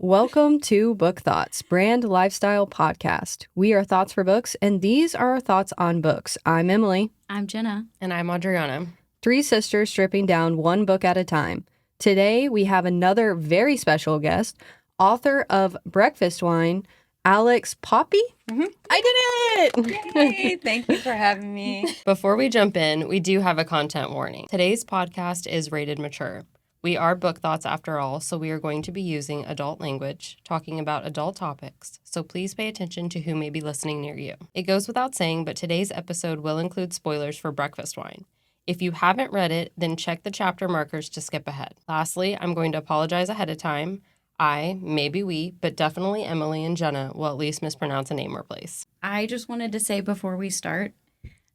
Welcome to Book Thots, brand lifestyle podcast. We are Thoughts for Books, and these are our thoughts on books. I'm Emily. I'm Jenna. And I'm Adriana. Three sisters stripping down one book at a time. Today, we have another very special guest, author of Breakfast Wine, Alex Poppe. Mm-hmm. I did it! Yay, thank you for having me. Before we jump in, we do have a content warning. Today's podcast is rated mature. We are Book Thoughts after all, so we are going to be using adult language, talking about adult topics, so please pay attention to who may be listening near you. It goes without saying, but today's episode will include spoilers for Breakfast Wine. If you haven't read it, then check the chapter markers to skip ahead. Lastly, I'm going to apologize ahead of time. I, maybe we, but definitely Emily and Jenna will at least mispronounce a name or place. I just wanted to say before we start,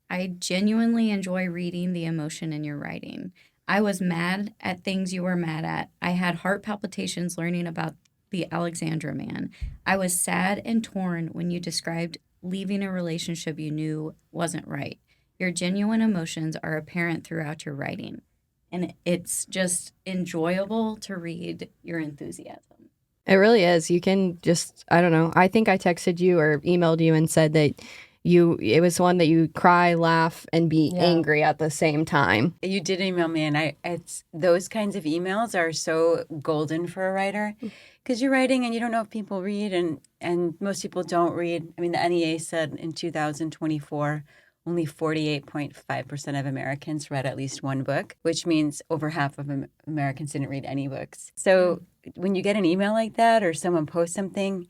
I genuinely enjoy reading the emotion in your writing. I was mad at things you were mad at. I had heart palpitations learning about the Alexandra man. I was sad and torn when you described leaving a relationship you knew wasn't right. Your genuine emotions are apparent throughout your writing, and it's just enjoyable to read your enthusiasm. It really is. You can just, I don't know. I think I texted you or emailed you and said that it was one that you cry, laugh, and be angry at the same time. You did email me, and it's those kinds of emails are so golden for a writer because you're writing and you don't know if people read, and most people don't read. I mean, the NEA said in 2024, only 48.5% of Americans read at least one book, which means over half of Americans didn't read any books. So when you get an email like that or someone posts something,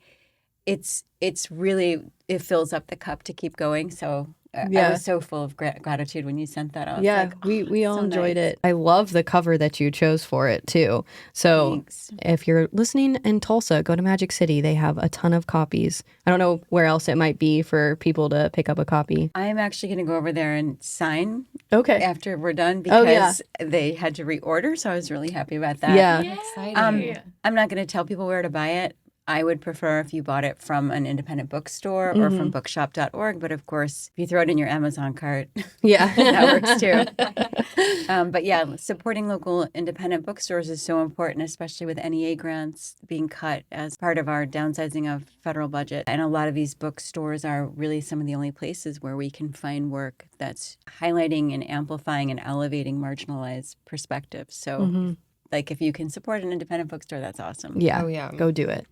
it's really, it fills up the cup to keep going. So I was so full of gratitude when you sent that. I was like, oh, we all so enjoyed nice. it. I love the cover that you chose for it too. So Thanks. if you're listening in Tulsa, go to Magic City. They have a ton of copies. I don't know where else it might be for people to pick up a copy. I'm actually going to go over there and sign Okay. after we're done because they had to reorder. So I was really happy about that. Yeah. Exciting. I'm not going to tell people where to buy it. I would prefer if you bought it from an independent bookstore or from bookshop.org. But of course, if you throw it in your Amazon cart, Yeah. that works too. But yeah, supporting local independent bookstores is so important, especially with NEA grants being cut as part of our downsizing of federal budget. And a lot of these bookstores are really some of the only places where we can find work that's highlighting and amplifying and elevating marginalized perspectives. So like if you can support an independent bookstore, that's awesome. Yeah. Oh, yeah. Go do it.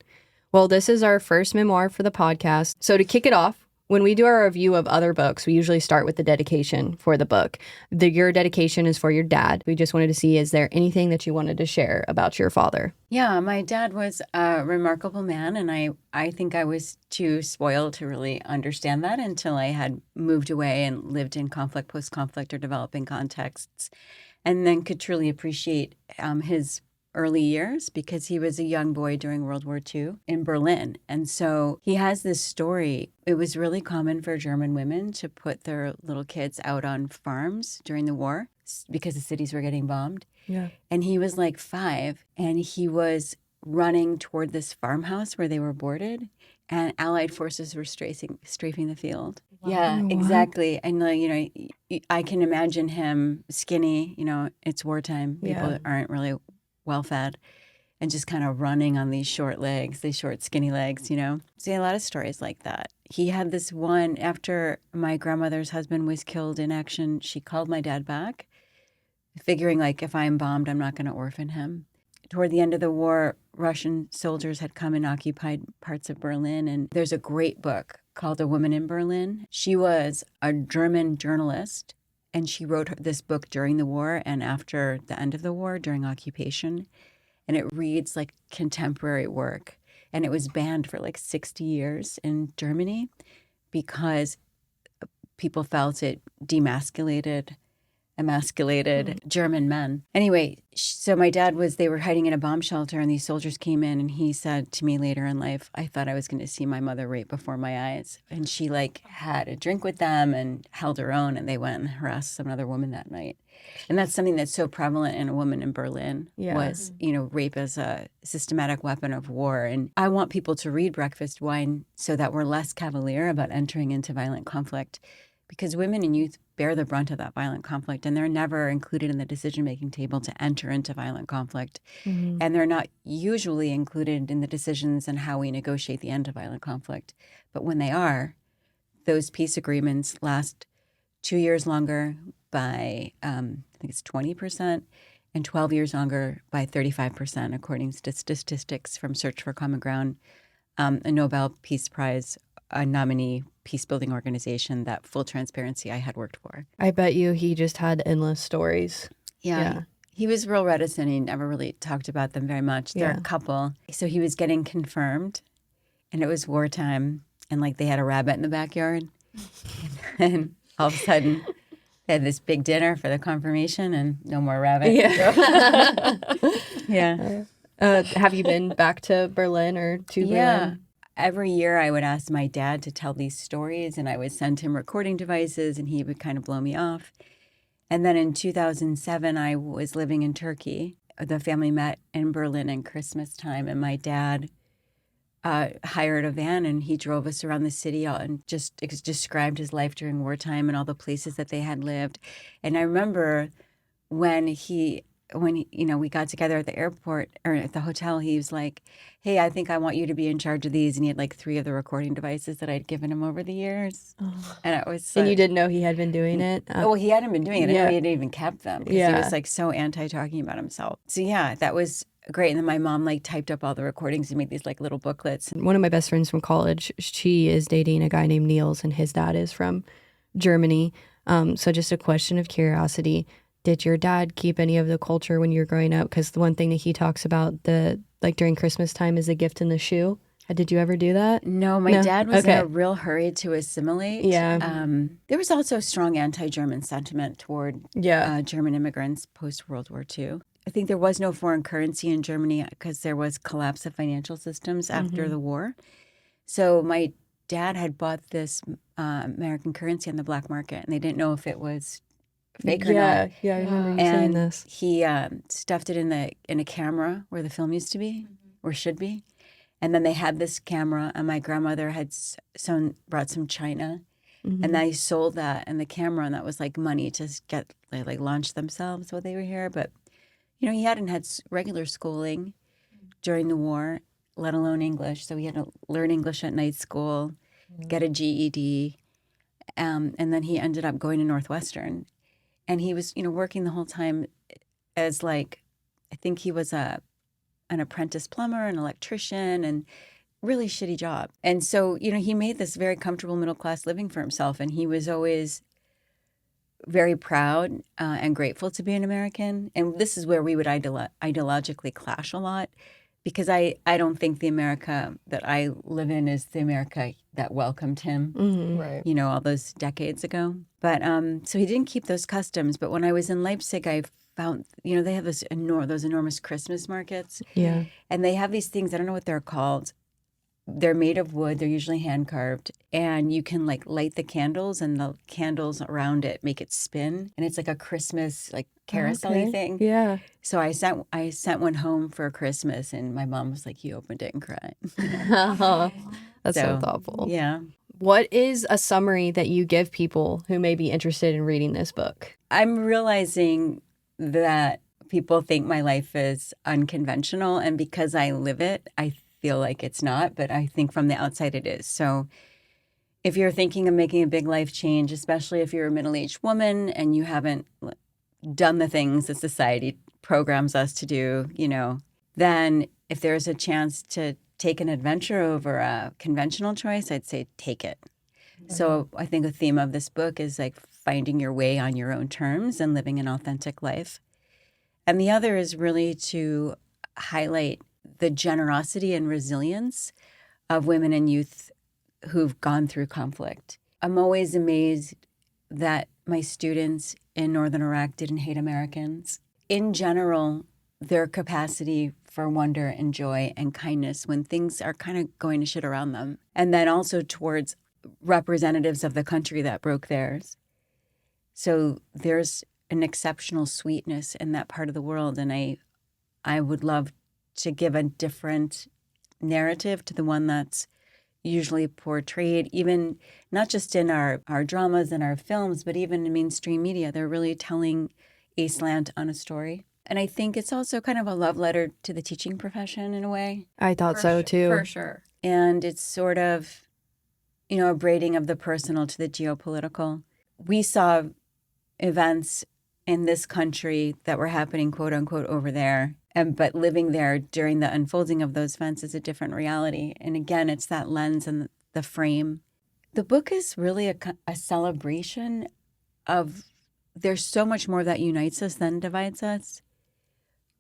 Well, this is our first memoir for the podcast. So to kick it off, when we do our review of other books, we usually start with the dedication for the book. Your dedication is for your dad. We just wanted to see, is there anything that you wanted to share about your father? Yeah, my dad was a remarkable man, and I think I was too spoiled to really understand that until I had moved away and lived in conflict, post-conflict, or developing contexts, and then could truly appreciate his early years because he was a young boy during World War II in Berlin. And so he has this story. It was really common for German women to put their little kids out on farms during the war because the cities were getting bombed. Yeah. And he was like 5, and he was running toward this farmhouse where they were boarded, and Allied forces were strafing the field. Wow. Yeah, Wow. exactly. And I can imagine him skinny. It's wartime. People aren't really well fed, and just kind of running on these short legs, these short, skinny legs, See a lot of stories like that. He had this one after my grandmother's husband was killed in action. She called my dad back, figuring like if I'm bombed, I'm not going to orphan him. Toward the end of the war, Russian soldiers had come and occupied parts of Berlin. And there's a great book called A Woman in Berlin. She was a German journalist, and she wrote this book during the war and after the end of the war, during occupation. And it reads like contemporary work. And it was banned for like 60 years in Germany because people felt it emasculated German men. Anyway, so my dad they were hiding in a bomb shelter, and these soldiers came in, and he said to me later in life, I thought I was going to see my mother raped before my eyes. And she had a drink with them and held her own, and they went and harassed some other woman that night. And that's something that's so prevalent in A Woman in Berlin was, rape as a systematic weapon of war. And I want people to read Breakfast Wine so that we're less cavalier about entering into violent conflict, because women and youth bear the brunt of that violent conflict, and they're never included in the decision-making table to enter into violent conflict. Mm-hmm. And they're not usually included in the decisions on how we negotiate the end of violent conflict. But when they are, those peace agreements last 2 years longer by, I think it's 20%, and 12 years longer by 35%, according to statistics from Search for Common Ground, a Nobel Peace Prize nominee peace-building organization that, full transparency, I had worked for. I bet you he just had endless stories. Yeah. He was real reticent. He never really talked about them very much. They're a couple. So he was getting confirmed, and it was wartime, and like they had a rabbit in the backyard. And all of a sudden, they had this big dinner for the confirmation and no more rabbit. Yeah. Yeah. Have you been back to Berlin or to Berlin? Every year I would ask my dad to tell these stories, and I would send him recording devices, and he would kind of blow me off. And then in 2007, I was living in Turkey. The family met in Berlin in Christmas time, and my dad hired a van, and he drove us around the city and just described his life during wartime and all the places that they had lived. And I remember when we got together at the airport or at the hotel, he was like, "Hey, I think I want you to be in charge of these." And he had like 3 of the recording devices that I'd given him over the years. Oh. And it was And you didn't know he had been doing it? well, he hadn't been doing it. I Yeah. know he hadn't even kept them because he was like so anti-talking about himself. So yeah, that was great. And then my mom like typed up all the recordings and made these like little booklets. One of my best friends from college, she is dating a guy named Niels, and his dad is from Germany. So just a question of curiosity. Did your dad keep any of the culture when you were growing up? Because the one thing that he talks about during Christmas time is the gift in the shoe. Did you ever do that? No, my dad was in a real hurry to assimilate. Yeah. There was also a strong anti-German sentiment toward German immigrants post-World War II. I think there was no foreign currency in Germany because there was collapse of financial systems after the war. So my dad had bought this American currency on the black market, and they didn't know if it was fake or not. Yeah, I remember you saying this. He stuffed it in a camera where the film used to be, or should be. And then they had this camera, and my grandmother had brought some china, and they sold that and the camera, and that was like money to get like launch themselves while they were here. But he hadn't had regular schooling during the war, let alone English. So he had to learn English at night school, get a GED, and then he ended up going to Northwestern. And he was, working the whole time as I think he was an apprentice plumber, an electrician, and really shitty job. And so, he made this very comfortable middle-class living for himself. And he was always very proud and grateful to be an American. And this is where we would ideologically clash a lot, because I don't think the America that I live in is the America that welcomed him, Right. All those decades ago. But so he didn't keep those customs. But when I was in Leipzig, I found, they have those enormous Christmas markets. Yeah. And they have these things, I don't know what they're called. They're made of wood. They're usually hand carved, and you can light the candles, and the candles around it make it spin, and it's like a Christmas carousel-y thing. Yeah. So I sent one home for Christmas, and my mom was like, "He opened it and cried." That's so thoughtful. Yeah. What is a summary that you give people who may be interested in reading this book? I'm realizing that people think my life is unconventional, and because I live it, I feel like it's not, but I think from the outside it is. So if you're thinking of making a big life change, especially if you're a middle-aged woman and you haven't done the things that society programs us to do, then if there's a chance to take an adventure over a conventional choice, I'd say take it. So I think a theme of this book is finding your way on your own terms and living an authentic life. And the other is really to highlight the generosity and resilience of women and youth who've gone through conflict. I'm always amazed that my students in Northern Iraq didn't hate Americans. In general, their capacity for wonder and joy and kindness when things are kind of going to shit around them. And then also towards representatives of the country that broke theirs. So there's an exceptional sweetness in that part of the world. And I would love to give a different narrative to the one that's, usually portrayed, even not just in our dramas and our films, but even in mainstream media. They're really telling a slant on a story. And I think it's also kind of a love letter to the teaching profession in a way. I thought so too. For sure. And it's sort of, a braiding of the personal to the geopolitical. We saw events in this country that were happening, quote unquote, over there. But living there during the unfolding of those events is a different reality. And again, it's that lens and the frame. The book is really a celebration of, there's so much more that unites us than divides us.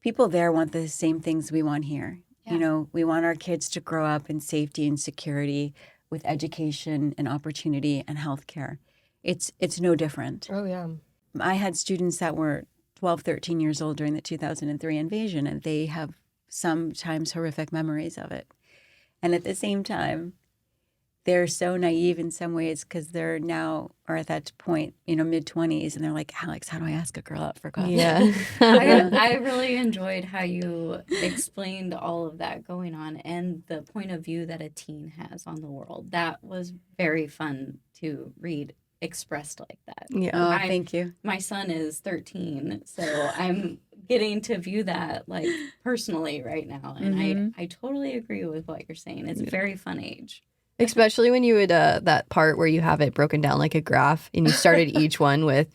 People there want the same things we want here. Yeah. We want our kids to grow up in safety and security with education and opportunity and healthcare. It's no different. Oh, yeah. I had students that were 12, 13 years old during the 2003 invasion, and they have sometimes horrific memories of it. And at the same time, they're so naive in some ways because they're now, or at that point, mid-20s, and they're like, Alex, how do I ask a girl out for coffee? Yeah. I really enjoyed how you explained all of that going on and the point of view that a teen has on the world. That was very fun to read expressed like that. Yeah. Oh, thank you. My son is 13, so I'm getting to view that like personally right now. And I totally agree with what you're saying. It's a very fun age. Especially when you would, that part where you have it broken down like a graph and you started each one with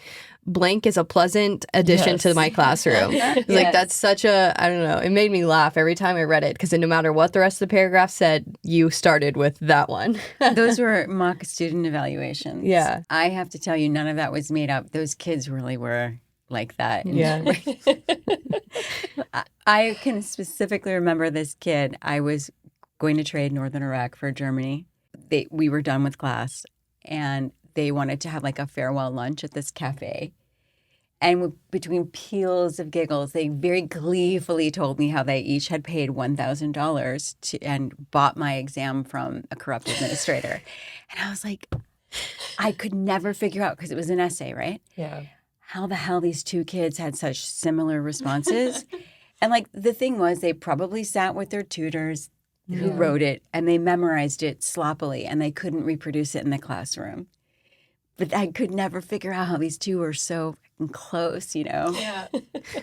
blank is a pleasant addition to my classroom. It's like, that's such a, I don't know, it made me laugh every time I read it because no matter what the rest of the paragraph said, you started with that one. Those were mock student evaluations. Yeah. I have to tell you, none of that was made up. Those kids really were like that. Yeah. I can specifically remember this kid. I was going to trade northern Iraq for Germany. We were done with class, and they wanted to have like a farewell lunch at this cafe. And between peals of giggles, they very gleefully told me how they each had paid $1,000 and bought my exam from a corrupt administrator. And I was like, I could never figure out, because it was an essay, right? Yeah. How the hell these two kids had such similar responses. And like the thing was, they probably sat with their tutors who wrote it, and they memorized it sloppily, and they couldn't reproduce it in the classroom. But I could never figure out how these two were so close, Yeah.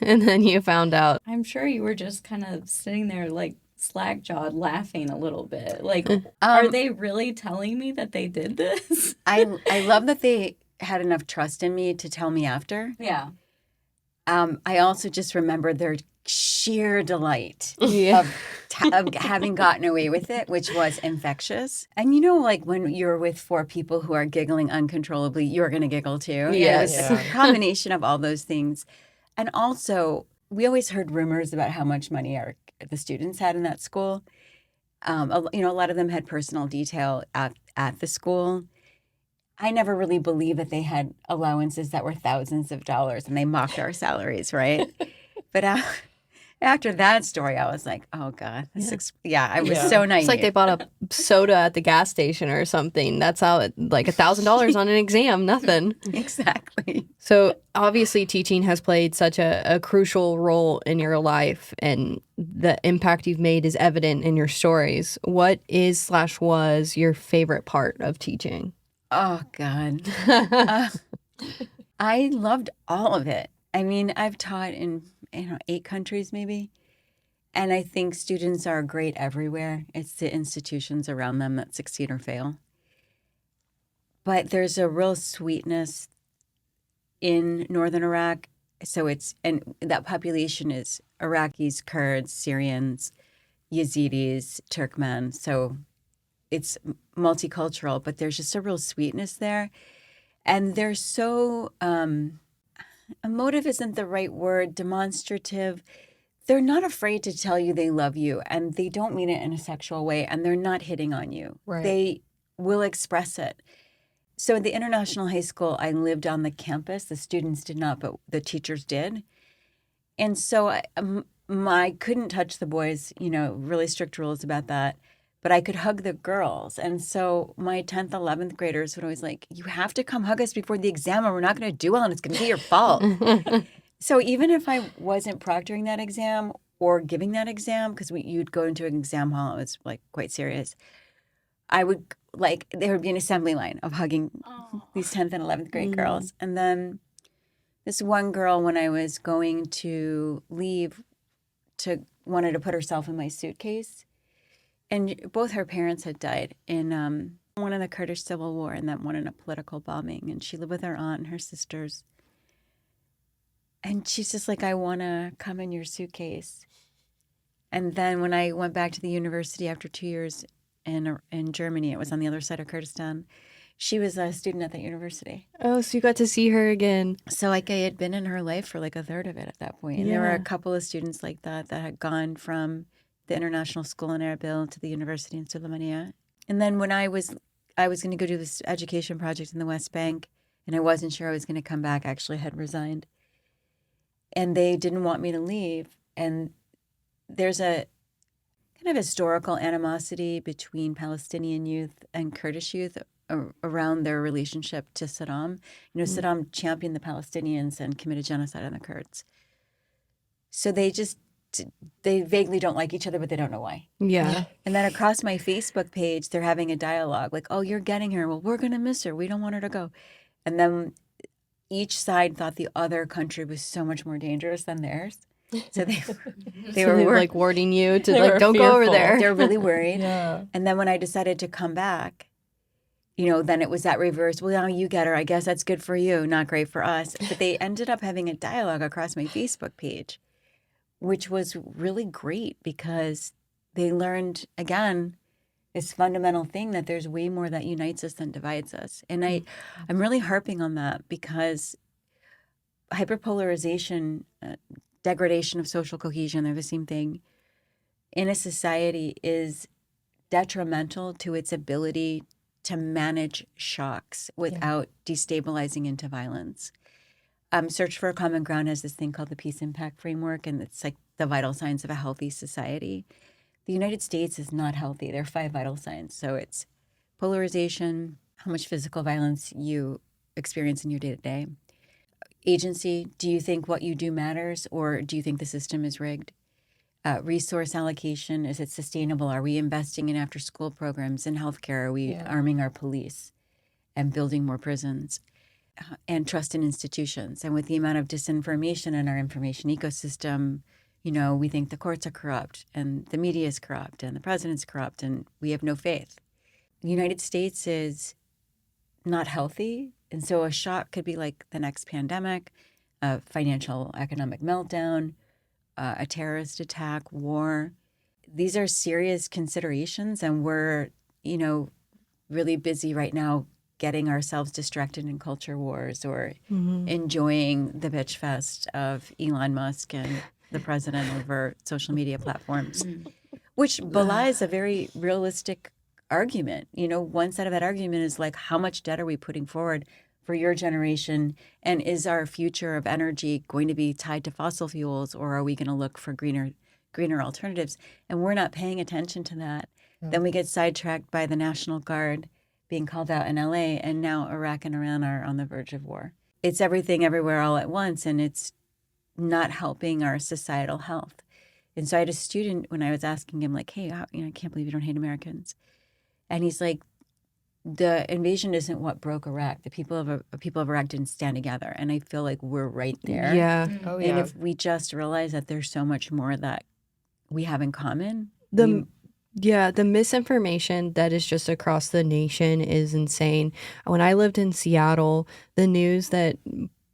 And then you found out. I'm sure you were just kind of sitting there like slack-jawed laughing a little bit. Like, are they really telling me that they did this? I love that they had enough trust in me to tell me after. Yeah. I also just remembered their sheer delight Yeah. of having gotten away with it, which was infectious. And like when you're with four people who are giggling uncontrollably, you're going to giggle too. Yes. It was a combination of all those things. And also, we always heard rumors about how much money the students had in that school. A lot of them had personal detail at the school. I never really believed that they had allowances that were thousands of dollars, and they mocked our salaries, right? But after that story, I was like, oh, God. I was so naive. It's like they bought a soda at the gas station or something. That's how it, like $1,000 on an exam, nothing. Exactly. So obviously teaching has played such a crucial role in your life, and the impact you've made is evident in your stories. What was your favorite part of teaching? Oh, God. I loved all of it. I mean, I've taught in 8 countries maybe. And I think students are great everywhere. It's the institutions around them that succeed or fail. But there's a real sweetness in northern Iraq. And that population is Iraqis, Kurds, Syrians, Yazidis, Turkmen. So it's multicultural, but there's just a real sweetness there. And they're so, emotive isn't the right word, demonstrative. They're not afraid to tell you they love you, and they don't mean it in a sexual way, and they're not hitting on you. Right. They will express it. So at the International High School, I lived on the campus. The students did not, but the teachers did. And so I couldn't touch the boys, really strict rules about that. But I could hug the girls. And so my 10th, 11th graders would always like, you have to come hug us before the exam or we're not going to do well and it's going to be your fault. So even if I wasn't proctoring that exam or giving that exam, because you'd go into an exam hall, it was like quite serious, I would like, there would be an assembly line of hugging these 10th and 11th grade girls. And then this one girl, when I was going to leave, wanted to put herself in my suitcase. And both her parents had died in one in the Kurdish Civil War and then one in a political bombing. And she lived with her aunt and her sisters. And she's just like, I want to come in your suitcase. And then when I went back to the university after 2 years in Germany, it was on the other side of Kurdistan, she was a student at that university. Oh, so you got to see her again. So like I had been in her life for like a third of it at that point. And there were a couple of students like that had gone from the International School in Erbil to the university in Sulaymaniyah. And then when I was going to go do this education project in the West Bank, and I wasn't sure I was going to come back, actually had resigned. And they didn't want me to leave. And there's a kind of historical animosity between Palestinian youth and Kurdish youth around their relationship to Saddam. You know, Saddam championed the Palestinians and committed genocide on the Kurds. So they vaguely don't like each other, but they don't know why. Yeah. And then across my Facebook page, they're having a dialogue like, oh, you're getting her. Well, we're going to miss her. We don't want her to go. And then each side thought the other country was so much more dangerous than theirs. So they were like warding you to like, don't go over fearful. there. They're really worried. Yeah. And then when I decided to come back, you know, then it was that reverse. Well, now you get her. I guess that's good for you, not great for us. But they ended up having a dialogue across my Facebook page, which was really great because they learned, again, this fundamental thing that there's way more that unites us than divides us. And I'm really harping on that because hyperpolarization, degradation of social cohesion, they're the same thing, in a society is detrimental to its ability to manage shocks without destabilizing into violence. Search for a Common Ground has this thing called the Peace Impact Framework, and it's like the vital signs of a healthy society. The United States is not healthy. There are 5 vital signs. So it's polarization, how much physical violence you experience in your day-to-day. Agency, do you think what you do matters, or do you think the system is rigged? Resource allocation, is it sustainable? Are we investing in after-school programs, in healthcare? Are we arming our police and building more prisons? And trust in institutions. And with the amount of disinformation in our information ecosystem, you know, we think the courts are corrupt and the media is corrupt and the president's corrupt and we have no faith. The United States is not healthy. And so a shock could be like the next pandemic, a financial economic meltdown, a terrorist attack, war. These are serious considerations, and we're, you know, really busy right now getting ourselves distracted in culture wars or enjoying the bitch fest of Elon Musk and the president over social media platforms, which belies a very realistic argument. You know, one side of that argument is like, how much debt are we putting forward for your generation? And is our future of energy going to be tied to fossil fuels, or are we going to look for greener alternatives? And we're not paying attention to that. Then we get sidetracked by the National Guard being called out in LA, and now Iraq and Iran are on the verge of war. It's everything everywhere all at once, and it's not helping our societal health. And so I had a student when I was asking him, like, hey, I can't believe you don't hate Americans. And he's like, the invasion isn't what broke Iraq. The people of Iraq didn't stand together. And I feel like we're right there. Yeah. Oh, And yeah. if we just realize that there's so much more that we have in common. The misinformation that is just across the nation is insane. When I lived in Seattle, the news that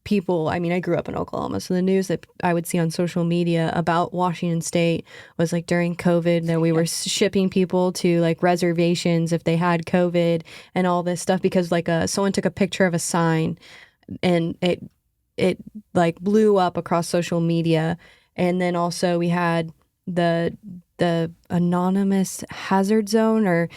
people, I mean, I grew up in Oklahoma, so the news that I would see on social media about Washington State was like during COVID that we were shipping people to like reservations if they had COVID and all this stuff because like someone took a picture of a sign and it like blew up across social media. And then also we had the anonymous hazard zone, or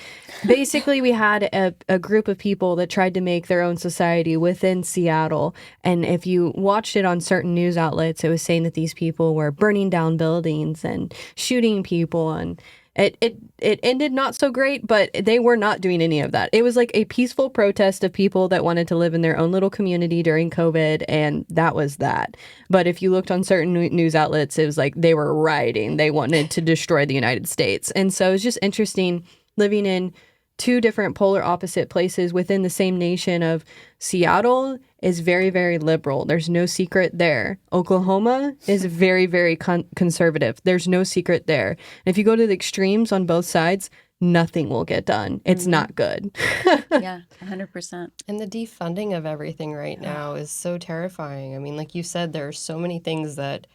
basically we had a group of people that tried to make their own society within Seattle. And if you watched it on certain news outlets, it was saying that these people were burning down buildings and shooting people, and it ended not so great, but they were not doing any of that. It was like a peaceful protest of people that wanted to live in their own little community during COVID, and that was that. But if you looked on certain news outlets, it was like they were rioting. They wanted to destroy the United States. And so it's just interesting living in two different polar opposite places within the same nation of Seattle is very, very liberal. There's no secret there. Oklahoma is very, very conservative. There's no secret there. And if you go to the extremes on both sides, nothing will get done. It's not good. Yeah, 100%. And the defunding of everything right now is so terrifying. I mean, like you said, there are so many things that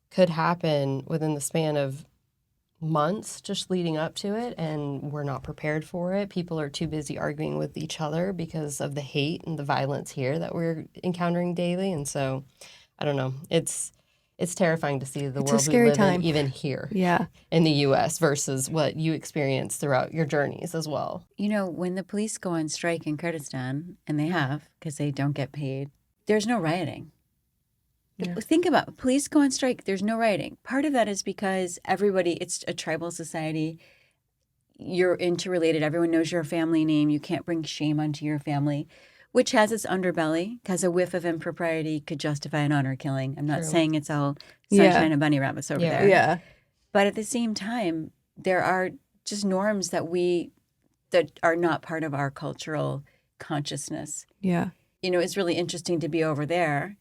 could happen within the span of months just leading up to it, and we're not prepared for it. People are too busy arguing with each other because of the hate and the violence here that we're encountering daily. And so, I don't know. It's terrifying to see the world we live in, even here in the U.S. versus what you experience throughout your journeys as well. You know, when the police go on strike in Kurdistan, and they have because they don't get paid, there's no rioting. Yeah. Think about it. Police go on strike. There's no rioting. Part of that is because it's a tribal society. You're interrelated. Everyone knows your family name. You can't bring shame onto your family, which has its underbelly, because a whiff of impropriety could justify an honor killing. I'm not saying it's all sunshine and bunny rabbits over there. Yeah. But at the same time, there are just norms that are not part of our cultural consciousness. Yeah. You know, it's really interesting to be over there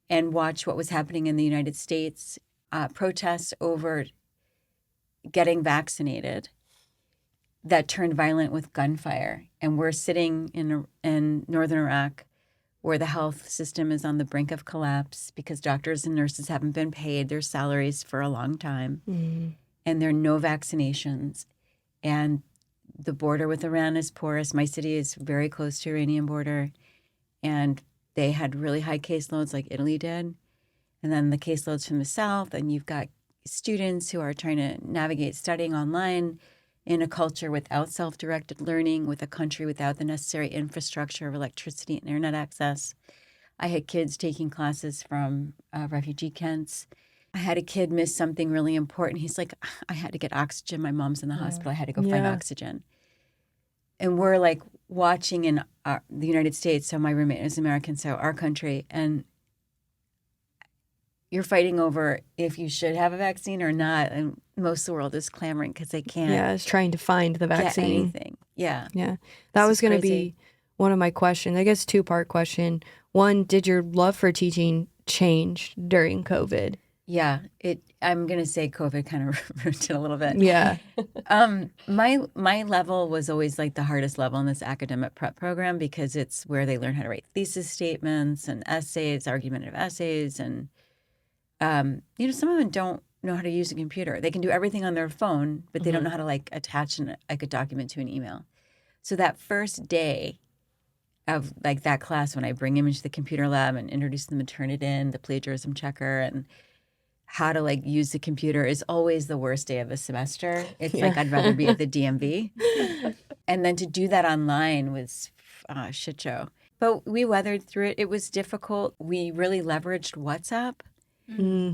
and watch what was happening in the United States, protests over getting vaccinated that turned violent with gunfire. And we're sitting in northern Iraq where the health system is on the brink of collapse because doctors and nurses haven't been paid their salaries for a long time. And there are no vaccinations. And the border with Iran is porous. My city is very close to the Iranian border. And they had really high caseloads like Italy did. And then the caseloads from the south, and you've got students who are trying to navigate studying online in a culture without self-directed learning, with a country without the necessary infrastructure of electricity and internet access. I had kids taking classes from refugee camps. I had a kid miss something really important. He's like, I had to get oxygen. My mom's in the hospital. I had to go find oxygen. And we're like watching in the United States. So my roommate is American, so our country. And you're fighting over if you should have a vaccine or not. And most of the world is clamoring because they can't. Yeah, it's trying to find the vaccine. Get anything. Yeah. Yeah. That was going to be one of my questions. I guess two-part question. One, did your love for teaching change during COVID? Yeah, I'm going to say COVID kind of ruined it a little bit. Yeah. My level was always like the hardest level in this academic prep program because it's where they learn how to write thesis statements and essays, argumentative essays. And, some of them don't know how to use a computer. They can do everything on their phone, but they don't know how to like attach a document to an email. So that first day of like that class, when I bring them into the computer lab and introduce them to Turnitin, the plagiarism checker, and how to like use the computer is always the worst day of the semester. It's like I'd rather be at the DMV. And then to do that online was a shit show. But we weathered through it. It was difficult. We really leveraged WhatsApp,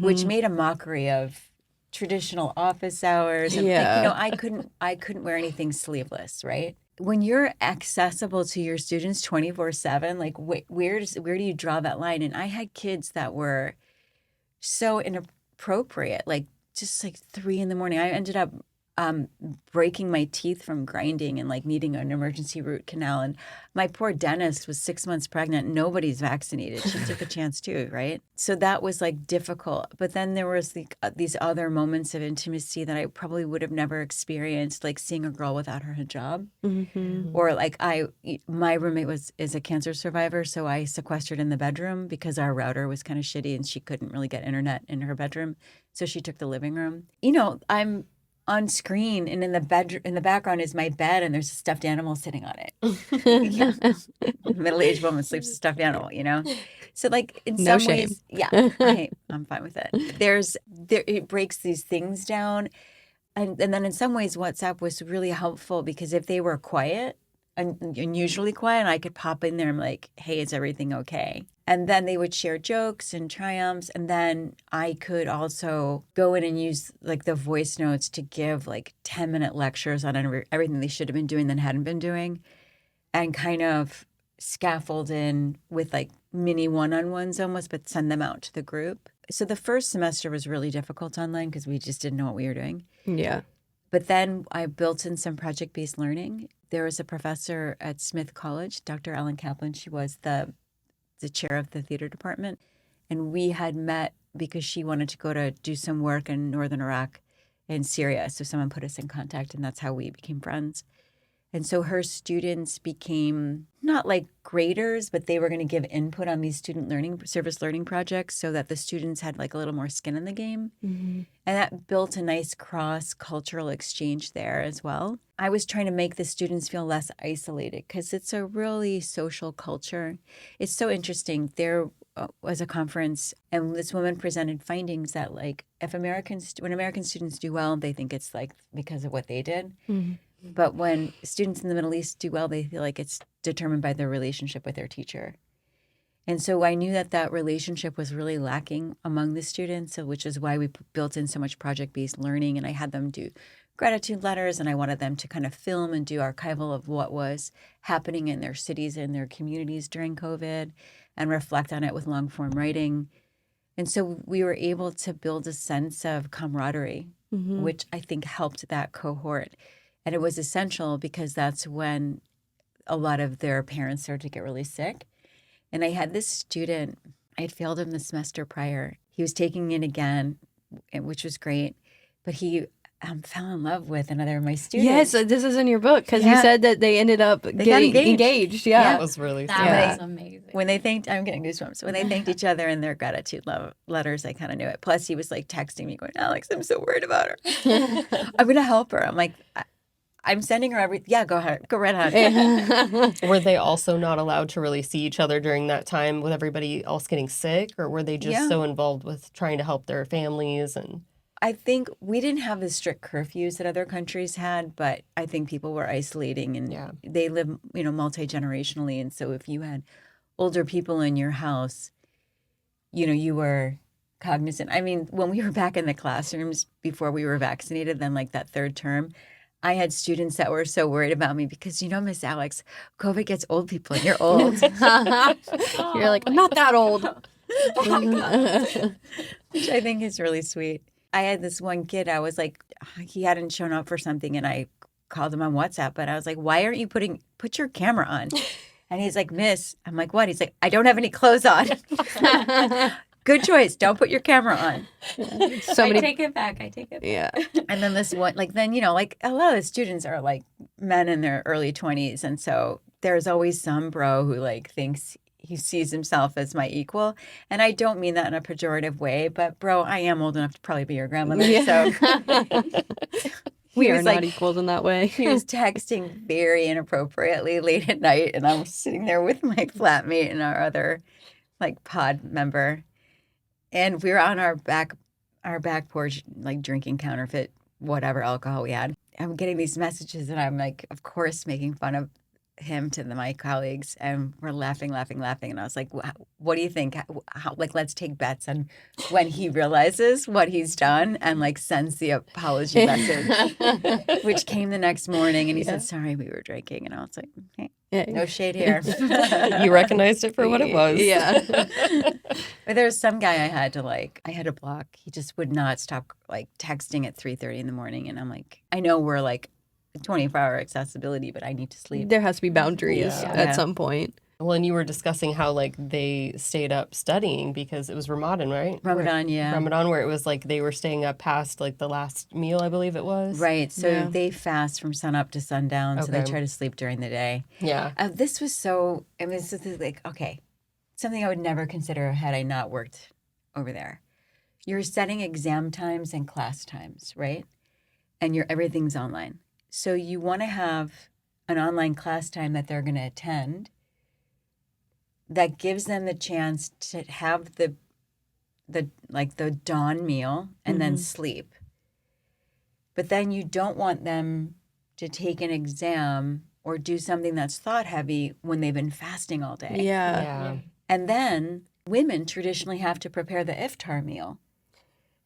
which made a mockery of traditional office hours. And I couldn't wear anything sleeveless, right? When you're accessible to your students 24/7, like where do you draw that line? And I had kids that were so inappropriate, like just like 3 a.m. I ended up breaking my teeth from grinding and like needing an emergency root canal. And my poor dentist was 6 months pregnant. Nobody's vaccinated. She took a chance too, right? So that was like difficult. But then there was these other moments of intimacy that I probably would have never experienced, like seeing a girl without her hijab. Or like my roommate is a cancer survivor, so I sequestered in the bedroom because our router was kind of shitty and she couldn't really get internet in her bedroom. So she took the living room. I'm on screen, and in the background is my bed, and there's a stuffed animal sitting on it. Middle-aged woman sleeps with a stuffed animal, So like in some ways, I'm fine with it. It breaks these things down, and then in some ways, WhatsApp was really helpful because if they were quiet, unusually quiet, and I could pop in there and I'm like, hey, is everything okay? And then they would share jokes and triumphs. And then I could also go in and use like the voice notes to give like 10-minute lectures on everything they should have been doing that hadn't been doing, and kind of scaffold in with like mini one-on-ones almost, but send them out to the group. So the first semester was really difficult online because we just didn't know what we were doing. Yeah. But then I built in some project-based learning. There was a professor at Smith College, Dr. Ellen Kaplan. She was the chair of the theater department. And we had met because she wanted to go to do some work in northern Iraq and Syria. So someone put us in contact, and that's how we became friends. And so her students became not like graders, but they were going to give input on these student learning, service learning projects so that the students had like a little more skin in the game. Mm-hmm. And that built a nice cross-cultural exchange there as well. I was trying to make the students feel less isolated because it's a really social culture. It's so interesting. There was a conference, and this woman presented findings that like if when American students do well, they think it's like because of what they did. Mm-hmm. But when students in the Middle East do well, they feel like it's determined by their relationship with their teacher. And so I knew that relationship was really lacking among the students, which is why we built in so much project-based learning. And I had them do gratitude letters, and I wanted them to kind of film and do archival of what was happening in their cities and their communities during COVID and reflect on it with long-form writing. And so we were able to build a sense of camaraderie, mm-hmm. which I think helped that cohort. And it was essential because that's when a lot of their parents started to get really sick. And I had this student, I had failed him the semester prior. He was taking it again, which was great. But he fell in love with another of my students. Yes, this is in your book because you said that they ended up getting engaged. Yeah. That was really sweet. That was amazing. When they thanked, I'm getting goosebumps. When they thanked each other in their gratitude letters, I kind of knew it. Plus, he was like texting me going, Alex, I'm so worried about her. I'm going to help her. I'm like, I'm sending her everything. Yeah, go ahead. Go right ahead. Were they also not allowed to really see each other during that time with everybody else getting sick? Or were they just so involved with trying to help their families? And I think we didn't have the strict curfews that other countries had, but I think people were isolating and they live, multi-generationally. And so if you had older people in your house, you were cognizant. I mean, when we were back in the classrooms before we were vaccinated, then like that third term, I had students that were so worried about me because, Miss Alex, COVID gets old people and you're old. You're like, I'm not that old. Which I think is really sweet. I had this one kid, I was like, he hadn't shown up for something and I called him on WhatsApp, but I was like, why aren't you put your camera on? And he's like, Miss, I'm like, what? He's like, I don't have any clothes on. Good choice. Don't put your camera on. I take it back. Yeah. And then this one, like a lot of the students are like men in their early 20s. And so there's always some bro who like thinks he sees himself as my equal. And I don't mean that in a pejorative way, but bro, I am old enough to probably be your grandmother. Yeah. So we are not equals in that way. He was texting very inappropriately late at night. And I was sitting there with my flatmate and our other like pod member. And we were on our back porch, like drinking counterfeit, whatever alcohol we had. I'm getting these messages and I'm like, of course, making fun of him to my colleagues. And we're laughing. And I was like, what do you think? Let's take bets on when he realizes what he's done and like sends the apology message, which came the next morning. And he said, sorry, we were drinking. And I was like, okay. Yeah. No shade here. You recognized it for what it was. Yeah. But there was some guy I had to block. He just would not stop like texting at 3:30 in the morning. And I'm like, I know we're like 24-hour accessibility, but I need to sleep. There has to be boundaries at some point. Well, and you were discussing how like they stayed up studying because it was Ramadan, right? Ramadan, where it was like they were staying up past like the last meal, I believe it was. Right. So they fast from sun up to sundown. Okay. So they try to sleep during the day. Yeah. This is like, okay, something I would never consider had I not worked over there. You're setting exam times and class times, right? And everything's online. So you want to have an online class time that they're going to attend that gives them the chance to have the dawn meal and then sleep. But then you don't want them to take an exam or do something that's thought heavy when they've been fasting all day. Yeah. And then women traditionally have to prepare the iftar meal.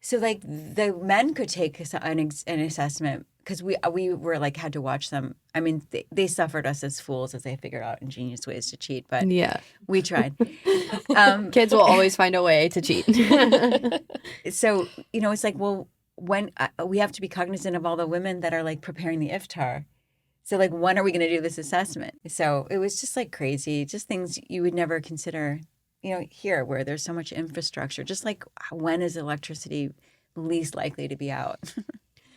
So like the men could take an assessment because we were like had to watch them. I mean, they suffered us as fools as they figured out ingenious ways to cheat, but we tried. Kids will always find a way to cheat. So, it's like, well, when we have to be cognizant of all the women that are like preparing the iftar. So like, when are we going to do this assessment? So it was just like crazy, just things you would never consider, here where there's so much infrastructure, just like when is electricity least likely to be out?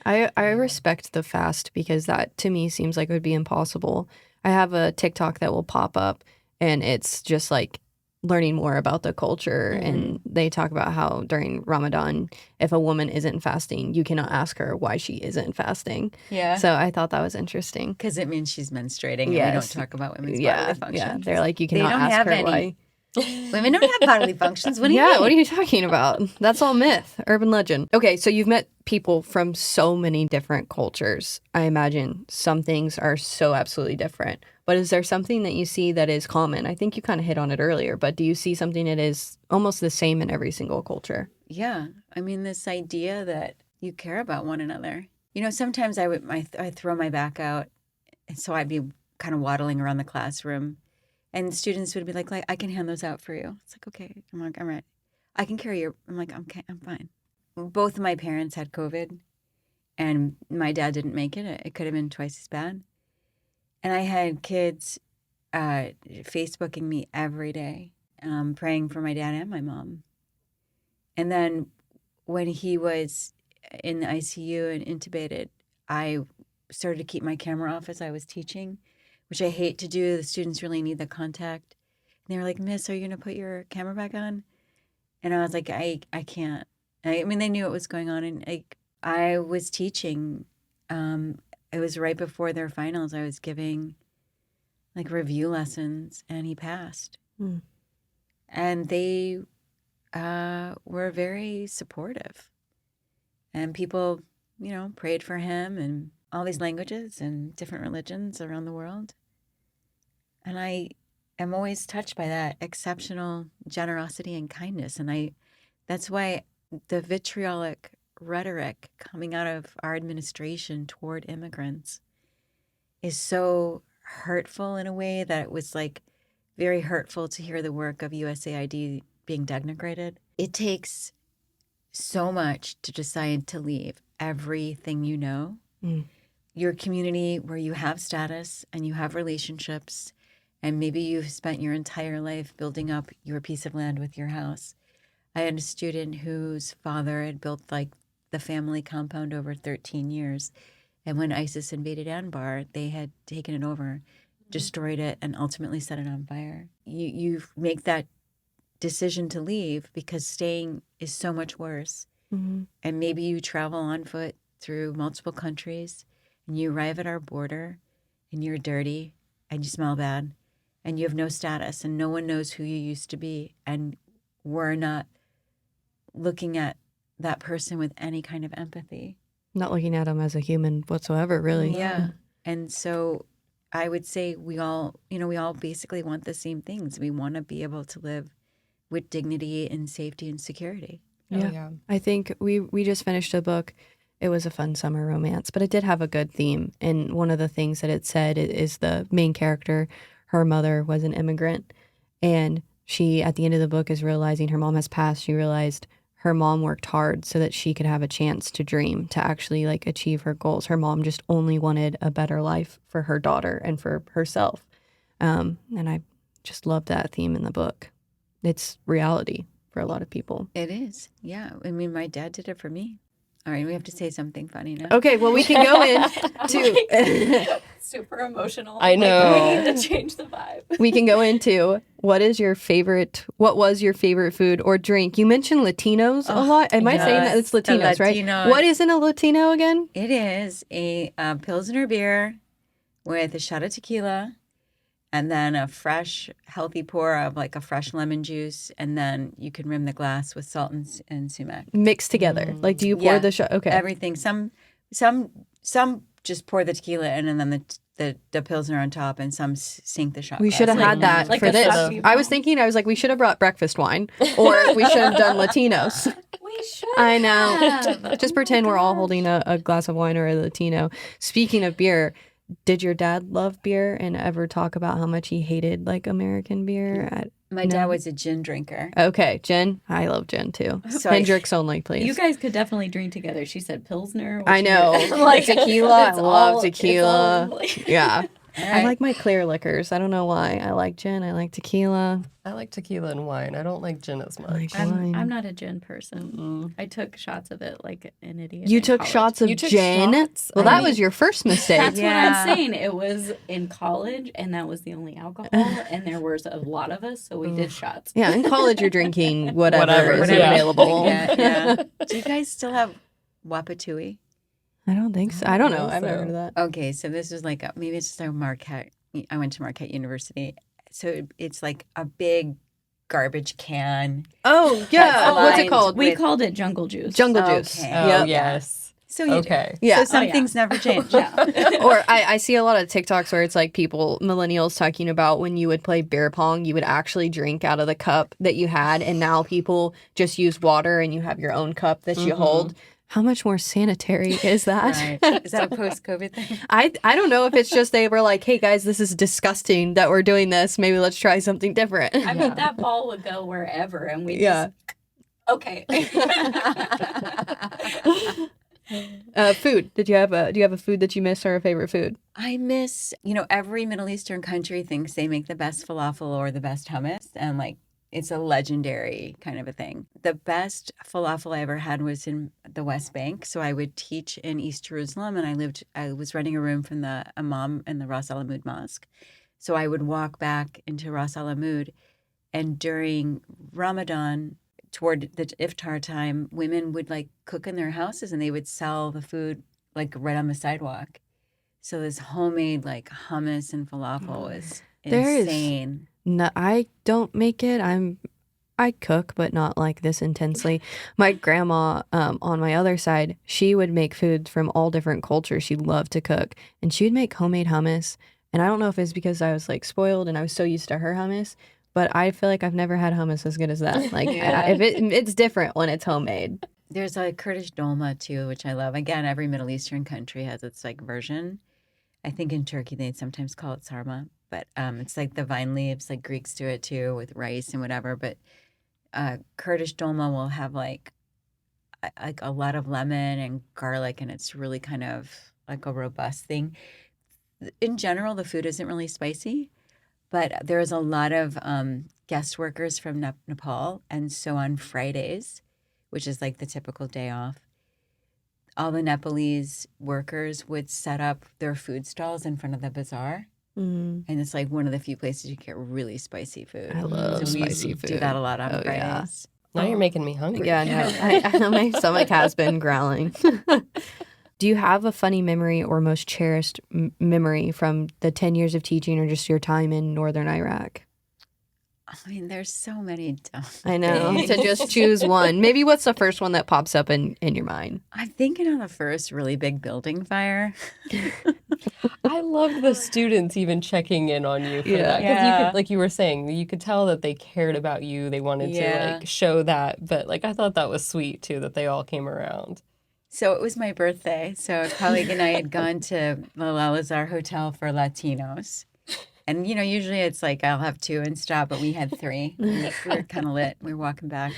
I respect the fast because that to me seems like it would be impossible. I have a TikTok that will pop up and it's just like learning more about the culture. And they talk about how during Ramadan, if a woman isn't fasting, you cannot ask her why she isn't fasting. Yeah. So I thought that was interesting. Because it means she's menstruating, and we don't talk about women's bodily functions. Yeah, they're like, you cannot don't ask have her any. why. Women don't have bodily functions. What do you mean? What are you talking about? That's all myth, urban legend. Okay, so you've met people from so many different cultures. I imagine some things are so absolutely different. But is there something that you see that is common? I think you kind of hit on it earlier, but do you see something that is almost the same in every single culture? Yeah. I mean, this idea that you care about one another. Sometimes I throw my back out, and so I'd be kind of waddling around the classroom. And students would be like, I can hand those out for you. It's like, okay. I'm like, all right. I can carry your. I'm like, okay, I'm fine. Both of my parents had COVID, and my dad didn't make it. It could have been twice as bad. And I had kids Facebooking me every day, praying for my dad and my mom. And then when he was in the ICU and intubated, I started to keep my camera off as I was teaching, which I hate to do. The students really need the contact. And they were like, Miss, are you going to put your camera back on? And I was like, I can't. I mean, they knew what was going on. And I was teaching. It was right before their finals. I was giving like review lessons, and he passed. And they were very supportive. And people, prayed for him, and all these languages and different religions around the world. And I am always touched by that exceptional generosity and kindness. And that's why the vitriolic rhetoric coming out of our administration toward immigrants is so hurtful in a way that it was like very hurtful to hear the work of USAID being denigrated. It takes so much to decide to leave everything you know, your community where you have status and you have relationships, and maybe you've spent your entire life building up your piece of land with your house. I had a student whose father had built like the family compound over 13 years. And when ISIS invaded Anbar, they had taken it over, destroyed it, and ultimately set it on fire. You make that decision to leave because staying is so much worse. And maybe you travel on foot through multiple countries, and you arrive at our border, and you're dirty, and you smell bad, and you have no status, and no one knows who you used to be. And we're not looking at that person with any kind of empathy. Not looking at them as a human whatsoever, really. Yeah. And so I would say we all basically want the same things. We want to be able to live with dignity and safety and security. Yeah. I think we just finished a book. It was a fun summer romance, but it did have a good theme. And one of the things that it said is the main character, her mother was an immigrant. And she, at the end of the book, is realizing her mom has passed. She realized her mom worked hard so that she could have a chance to dream, to actually like achieve her goals. Her mom just only wanted a better life for her daughter and for herself. And I just love that theme in the book. It's reality for a lot of people. It is. Yeah. I mean, my dad did it for me. All right. We have to say something funny now. Okay. Well, we can go into super emotional. I know. We need to change the vibe. we can go into what was your favorite food or drink? You mentioned Latinos a lot. Am I saying that? It's Latinos, right? What is in a Latino again? It is a Pilsner beer with a shot of tequila, and then a fresh, healthy pour of like a fresh lemon juice, and then you can rim the glass with salt and sumac. Mixed together. Like, do you pour the shot? Okay. Everything. Some just pour the tequila in, and then the Pilsner on top, and some sink the shot. We should have had that like for a this. soda. I was like, we should have brought breakfast wine, or we should have done Latinos. We should. I know. have. Just pretend we're all holding a glass of wine or a Latino. Speaking of beer, did your dad love beer and ever talk about how much he hated like American beer? My dad was a gin drinker. Okay, gin. I love gin too. So Hendrix only, please. You guys could definitely drink together. She said Pilsner. I know. Like Tequila. I it's love all- tequila. it's all- Yeah. All I right. like my clear liquors. I don't know why. I like gin. I like tequila. I like tequila and wine. I don't like gin as much. I like wine. I'm not a gin person. I took shots of it like an idiot. You in took college. shots of You took gin? shots? Well, that was your first mistake. That's Yeah. what I'm saying. It was in college, and that was the only alcohol, and there was a lot of us, so we did shots. Yeah, in college you're drinking whatever is yeah. available. Yeah. Do you guys still have Wapatui? I don't think so. I don't know. think I've never so. heard of that. Okay, so this is like maybe it's just like Marquette. I went to Marquette University, so it's like a big garbage can. Oh, That's yeah. What's it lined called? We with- called it jungle juice. Jungle juice. Okay. Oh, Yep. yes. So you, Okay. Yeah. So some Oh, yeah. things never change. Yeah. Or I see a lot of TikToks where it's like people, millennials, talking about when you would play beer pong, you would actually drink out of the cup that you had, and now people just use water and you have your own cup that you hold. How much more sanitary is that? Right. Is that a post-COVID thing? I don't know if it's just they were like, hey guys, this is disgusting that we're doing this. Maybe let's try something different. I mean, that ball would go wherever, and we Yeah. just, okay. Food. Do you have a food that you miss or a favorite food? I miss, every Middle Eastern country thinks they make the best falafel or the best hummus, and like it's a legendary kind of a thing. The best falafel I ever had was in the West Bank. So I would teach in East Jerusalem, and I was renting a room from the imam in the Ras Al Amoud Mosque. So I would walk back into Ras Al Amoud, and during Ramadan, toward the iftar time, women would like cook in their houses, and they would sell the food like right on the sidewalk. So this homemade like hummus and falafel was There is- insane. No, I don't make it. I cook, but not like this intensely. My grandma, on my other side, she would make foods from all different cultures. She loved to cook, and she would make homemade hummus. And I don't know if it's because I was like spoiled and I was so used to her hummus, but I feel like I've never had hummus as good as that. Like it's different when it's homemade. There's a Kurdish dolma too, which I love. Again, every Middle Eastern country has its like version. I think in Turkey they sometimes call it sarma, but it's like the vine leaves, like Greeks do it too with rice and whatever. But Kurdish dolma will have like a lot of lemon and garlic, and it's really kind of like a robust thing. In general, the food isn't really spicy, but there's a lot of guest workers from Nepal, and so on Fridays, which is like the typical day off, all the Nepalese workers would set up their food stalls in front of the bazaar. Mm. And it's like one of the few places you get really spicy food. I love so we spicy do food. that a lot on Oh, yeah. Fridays. Now you're making me hungry. Yeah, no, my stomach has been growling. Do you have a funny memory or most cherished memory from the 10 years of teaching or just your time in Northern Iraq? I mean, there's so many dumb I know. things. To just choose one. Maybe what's the first one that pops up in your mind? I'm thinking of the first really big building fire. I loved the students even checking in on you for Yeah. that. Because you Yeah. could, like you were saying, you could tell that they cared about you. They wanted to Yeah. like show that. But like I thought that was sweet too, that they all came around. So it was my birthday. So a colleague and I had gone to the Al-Azhar Hotel for Latinos. And, usually it's like I'll have two and stop, but we had three. We were kind of lit. We were walking back.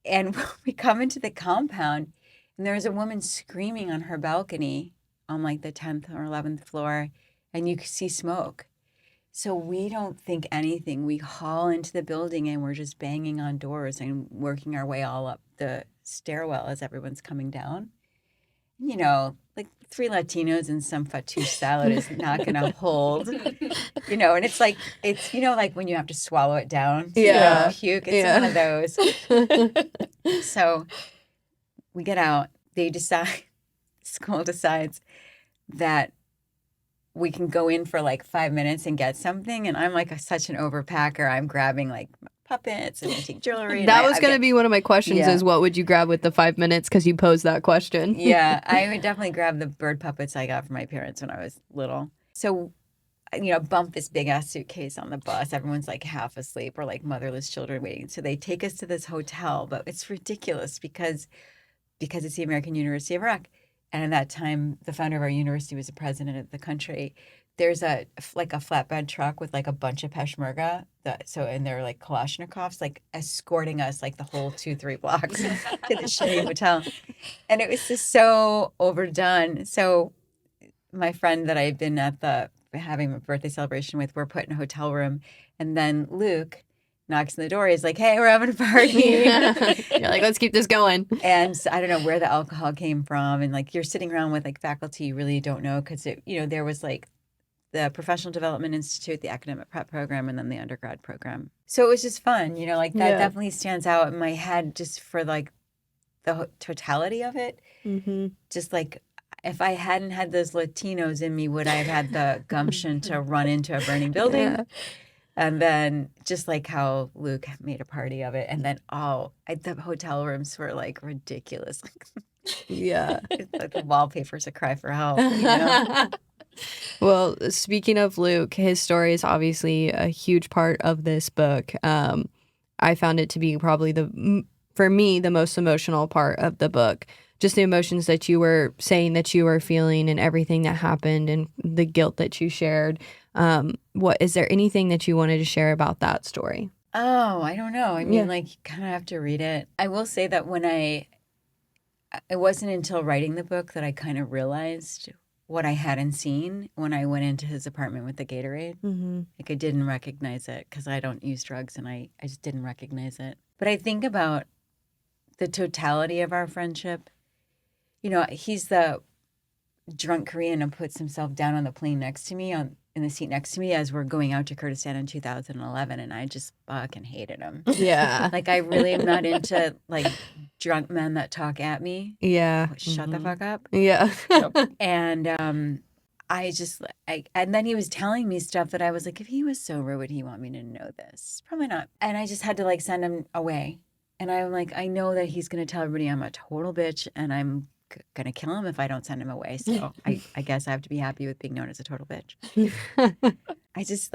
And we come into the compound, and there's a woman screaming on her balcony on like the 10th or 11th floor, and you could see smoke. So we don't think anything. We haul into the building, and we're just banging on doors and working our way all up the stairwell as everyone's coming down. Like 3 Latinos and some fattoush salad is not going to hold, and it's like when you have to swallow it down. So Yeah. you don't puke. It's one of those. So we get out. School decides that we can go in for like 5 minutes and get something. And I'm like such an overpacker. I'm grabbing like puppets and antique jewelry. That was going to be one of my questions Yeah. is what would you grab with the 5 minutes? Because you posed that question. Yeah, I would definitely grab the bird puppets I got from my parents when I was little. So, bump this big ass suitcase on the bus. Everyone's like half asleep or like motherless children waiting. So they take us to this hotel, but it's ridiculous because it's the American University of Iraq. And at that time, the founder of our university was the president of the country. There's a flatbed truck with like a bunch of Peshmerga and they're like Kalashnikovs, like escorting us like the whole 2-3 blocks to the shitty hotel. And it was just so overdone. So my friend that I've been having a birthday celebration with, we're put in a hotel room, and then Luke knocks on the door. He's like, "Hey, we're having a party." You're like, let's keep this going. And so I don't know where the alcohol came from. And like, you're sitting around with like faculty you really don't know, because there was like the Professional Development Institute, the academic prep program, and then the undergrad program. So it was just fun, like that definitely stands out in my head just for like the totality of it. Mm-hmm. Just like, if I hadn't had those Latinos in me, would I have had the gumption to run into a burning building? Yeah. And then just like how Luke made a party of it. And then, the hotel rooms were like ridiculous. Yeah. Like the wallpaper's a cry for help, Well, speaking of Luke, his story is obviously a huge part of this book. I found it to be probably for me, the most emotional part of the book. Just the emotions that you were saying that you were feeling and everything that happened and the guilt that you shared. Is there anything that you wanted to share about that story? Oh, I don't know. I mean, like, you kind of have to read it. I will say that it wasn't until writing the book that I kind of realized what I hadn't seen when I went into his apartment with the Gatorade. Mm-hmm. Like, I didn't recognize it because I don't use drugs, and I just didn't recognize it. But I think about the totality of our friendship. He's the drunk Korean and puts himself down on the plane next to me, in the seat next to me, as we're going out to Kurdistan in 2011, and I just fucking hated him. Yeah. Like, I really am not into like drunk men that talk at me. Yeah. Shut the fuck up. Yeah. And and then he was telling me stuff that I was like, if he was sober, would he want me to know this? Probably not. And I just had to like send him away. And I'm like, I know that he's going to tell everybody I'm a total bitch and I'm going to kill him if I don't send him away. So I guess I have to be happy with being known as a total bitch. I just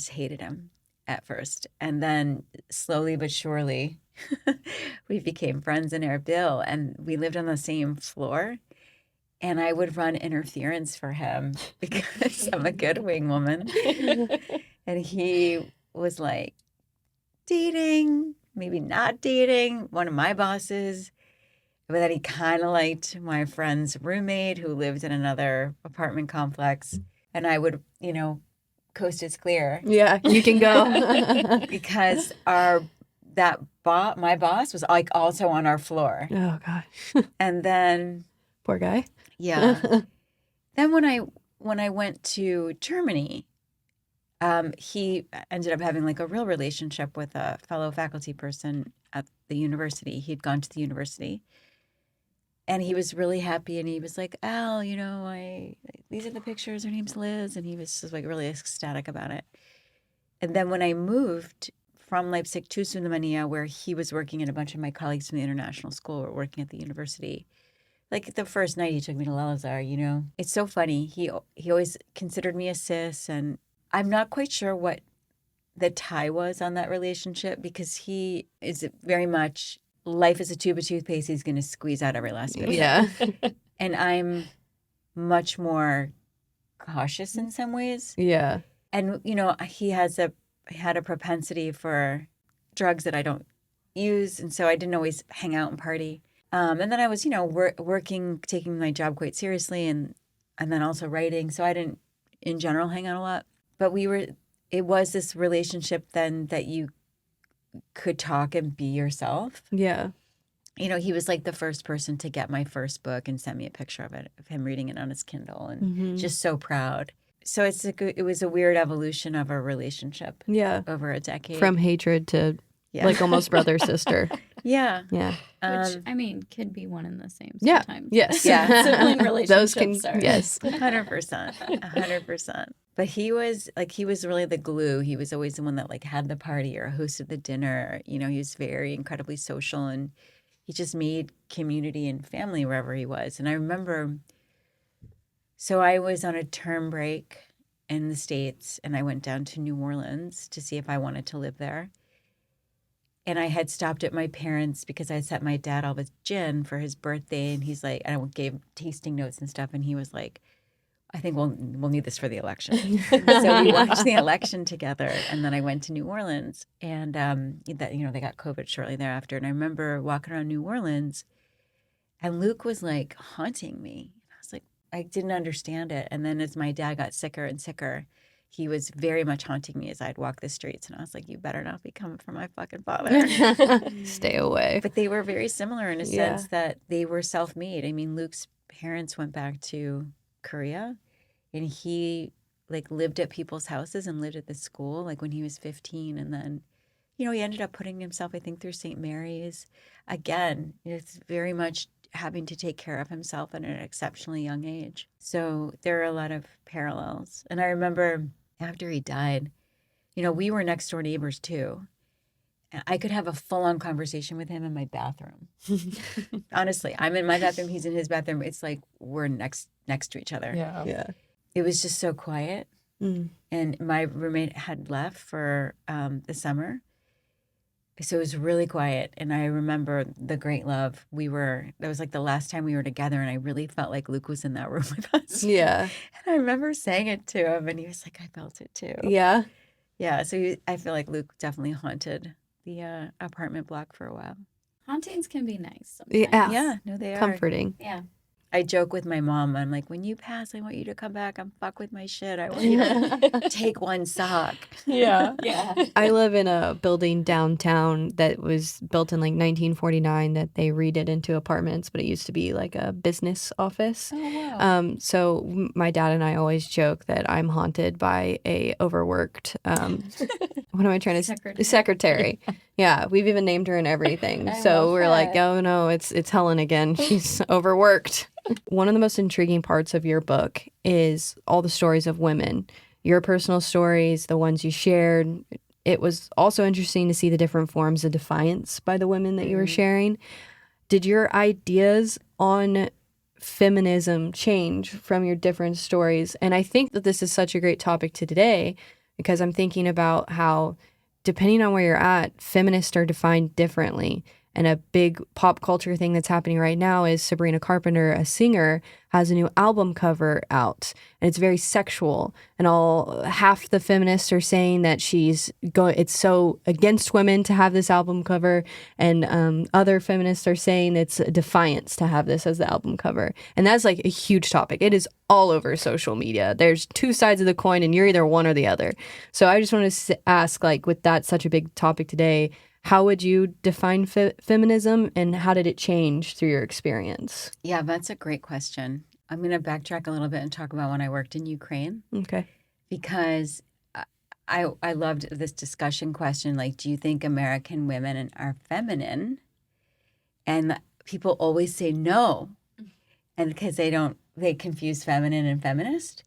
hated him at first. And then slowly but surely, we became friends in Erbil, and we lived on the same floor. And I would run interference for him because I'm a good wing woman. And he was like dating, maybe not dating, one of my bosses. But that he kind of liked my friend's roommate who lived in another apartment complex. And I would, coast is clear. Yeah, you can go. Because my boss was like also on our floor. Oh, gosh. And then... Poor guy. Yeah. Then when I went to Germany, he ended up having like a real relationship with a fellow faculty person at the university. He'd gone to the university. And he was really happy, and he was like, "Al, these are the pictures. Her name's Liz," and he was just like really ecstatic about it. And then when I moved from Leipzig to Sulemania, where he was working and a bunch of my colleagues from the international school were working at the university, like the first night he took me to Lalazar, it's so funny. He always considered me a cis, and I'm not quite sure what the tie was on that relationship, because he is very much... life is a tube of toothpaste. He's going to squeeze out every last bit. Yeah. And I'm much more cautious in some ways. Yeah. And, he had a propensity for drugs that I don't use. And so I didn't always hang out and party. And then I was, working, taking my job quite seriously, and then also writing. So I didn't, in general, hang out a lot. But it was this relationship then that you could talk and be yourself. Yeah. He was like the first person to get my first book and send me a picture of it, of him reading it on his Kindle, and just so proud. So it was a weird evolution of our relationship. Yeah. Over a decade. From hatred to like almost brother sister. Yeah. Yeah. Which, I mean, could be one and the same Yeah. sometimes. Yes. Yeah. Sibling relationships Those can, are. yes. 100%. 100%. But he was really the glue. He was always the one that like had the party or hosted the dinner. He was very incredibly social, and he just made community and family wherever he was. And I remember, so I was on a term break in the States, and I went down to New Orleans to see if I wanted to live there. And I had stopped at my parents' because I sent my dad all this gin for his birthday, and he's like, I gave tasting notes and stuff, and he was like, I think we'll need this for the election. So we watched the election together, and then I went to New Orleans, and they got COVID shortly thereafter. And I remember walking around New Orleans, and Luke was like haunting me. I was like, I didn't understand it. And then as my dad got sicker and sicker, he was very much haunting me as I'd walk the streets. And I was like, you better not be coming for my fucking father. Stay away. But they were very similar in a sense that they were self-made. I mean, Luke's parents went back to Korea, and he like lived at people's houses and lived at the school like when he was 15. And then, he ended up putting himself, I think, through St. Mary's. Again, it's very much having to take care of himself at an exceptionally young age. So there are a lot of parallels. And I remember after he died, we were next door neighbors too. And I could have a full-on conversation with him in my bathroom. Honestly, I'm in my bathroom, he's in his bathroom. It's like we're next to each other. Yeah. It was just so quiet. And my roommate had left for the summer. So it was really quiet. And I remember the great love. That was like the last time we were together, and I really felt like Luke was in that room with us. Yeah. And I remember saying it to him, and he was like, I felt it too. Yeah. Yeah. So I feel like Luke definitely haunted the apartment block for a while. Hauntings can be nice sometimes. Yeah. Yeah. No, they are. Comforting. Yeah. I joke with my mom. I'm like, when you pass, I want you to come back and fuck with my shit. I want you to take one sock. Yeah. Yeah. I live in a building downtown that was built in like 1949 that they redid into apartments, but it used to be like a business office. Oh, wow. So my dad and I always joke that I'm haunted by a overworked, what am I trying to say? Secretary. Yeah, we've even named her and everything. So we're like, oh no, it's Helen again. She's overworked. One of the most intriguing parts of your book is all the stories of women, your personal stories, the ones you shared. It was also interesting to see the different forms of defiance by the women that you were sharing. Did your ideas on feminism change from your different stories? And I think that this is such a great topic to today, because I'm thinking about how, depending on where you're at, feminists are defined differently. And a big pop culture thing that's happening right now is Sabrina Carpenter, a singer, has a new album cover out, and it's very sexual. And half the feminists are saying that it's so against women to have this album cover, and other feminists are saying it's a defiance to have this as the album cover. And that's like a huge topic. It is all over social media. There's two sides of the coin, and you're either one or the other. So I just want to ask, like, with that such a big topic today, how would you define feminism, and how did it change through your experience? Yeah, that's a great question. I'm going to backtrack a little bit and talk about when I worked in Ukraine. Okay. Because I loved this discussion question, like, do you think American women are feminine? And people always say no. And because they confuse feminine and feminist.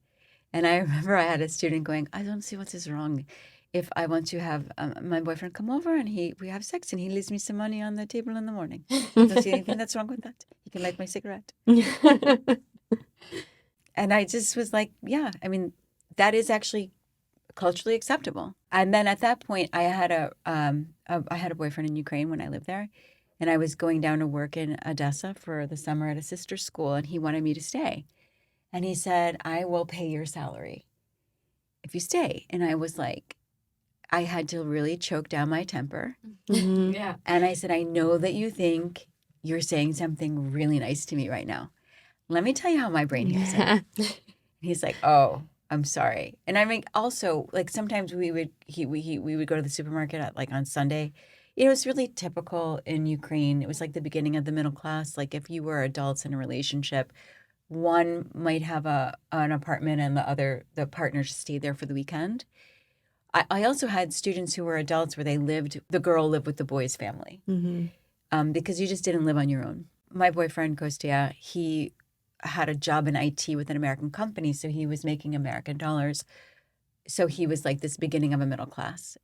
And I remember I had a student going, I don't see what is wrong. If I want to have my boyfriend come over and we have sex and he leaves me some money on the table in the morning, I don't see anything that's wrong with that. He can light my cigarette. And I just was like, yeah, I mean, that is actually culturally acceptable. And then at that point, I had a boyfriend in Ukraine when I lived there, and I was going down to work in Odessa for the summer at a sister's school, and he wanted me to stay. And he said, I will pay your salary if you stay. And I was like, I had to really choke down my temper. Mm-hmm. Yeah. And I said, I know that you think you're saying something really nice to me right now. Let me tell you how my brain hears it. He's like, oh, I'm sorry. And I mean, also, like, sometimes we would go to the supermarket on Sunday. It was really typical in Ukraine. It was like the beginning of the middle class. Like, if you were adults in a relationship, one might have an apartment and the partner stayed there for the weekend. I also had students who were adults where the girl lived with the boy's family, because you just didn't live on your own. My boyfriend, Kostya, he had a job in IT with an American company, so he was making American dollars. So he was like this beginning of a middle class.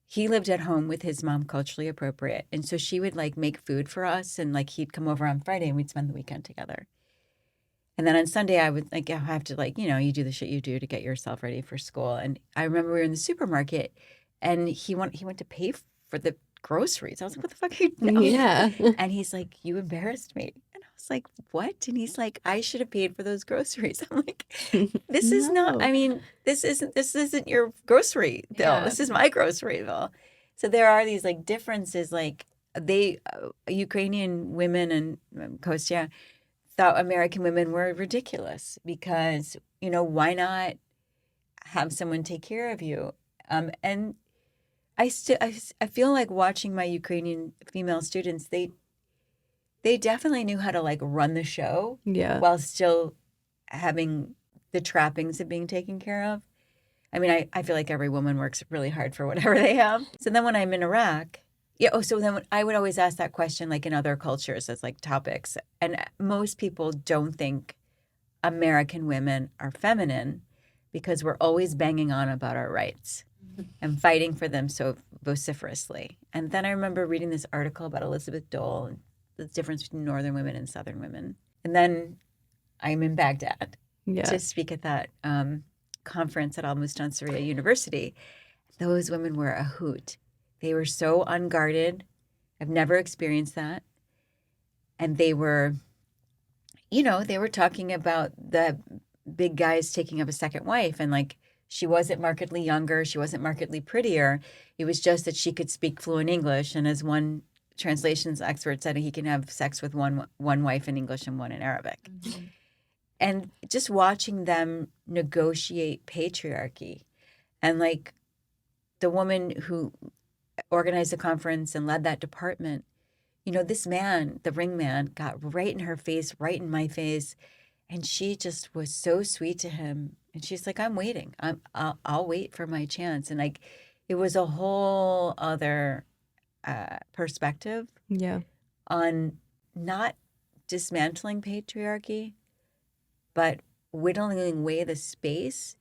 He lived at home with his mom, culturally appropriate. And so she would like make food for us, and like he'd come over on Friday and we'd spend the weekend together. And then on Sunday, I would like have to you do the shit you do to get yourself ready for school. And I remember we were in the supermarket, and he went to pay for the groceries. I was like, "What the fuck are you doing?" Yeah. And he's like, "You embarrassed me." And I was like, what? And he's like, I should have paid for those groceries. I'm like, this is not, I mean, this isn't your grocery bill. Yeah. This is my grocery bill. So there are these like differences, like Ukrainian women and Kostya thought American women were ridiculous because, why not have someone take care of you? And I feel like watching my Ukrainian female students, they definitely knew how to like run the show while still having the trappings of being taken care of. I mean, I feel like every woman works really hard for whatever they have. So then when I'm in Iraq, so then I would always ask that question like in other cultures as like topics. And most people don't think American women are feminine because we're always banging on about our rights and fighting for them so vociferously. And then I remember reading this article about Elizabeth Dole and the difference between northern women and southern women. And then I'm in Baghdad to speak at that conference at Al-Mustansiriya University. Those women were a hoot. They were so unguarded. I've never experienced that. And they were, they were talking about the big guys taking up a second wife. And like, she wasn't markedly younger. She wasn't markedly prettier. It was just that she could speak fluent English. And as one translations expert said, he can have sex with one wife in English and one in Arabic. Mm-hmm. And just watching them negotiate patriarchy, and like the woman who organized the conference and led that department, this man, the ring man, got right in her face, right in my face, and she just was so sweet to him. And she's like, "I'm waiting. I'll wait for my chance." And like, it was a whole other perspective, on not dismantling patriarchy, but whittling away the space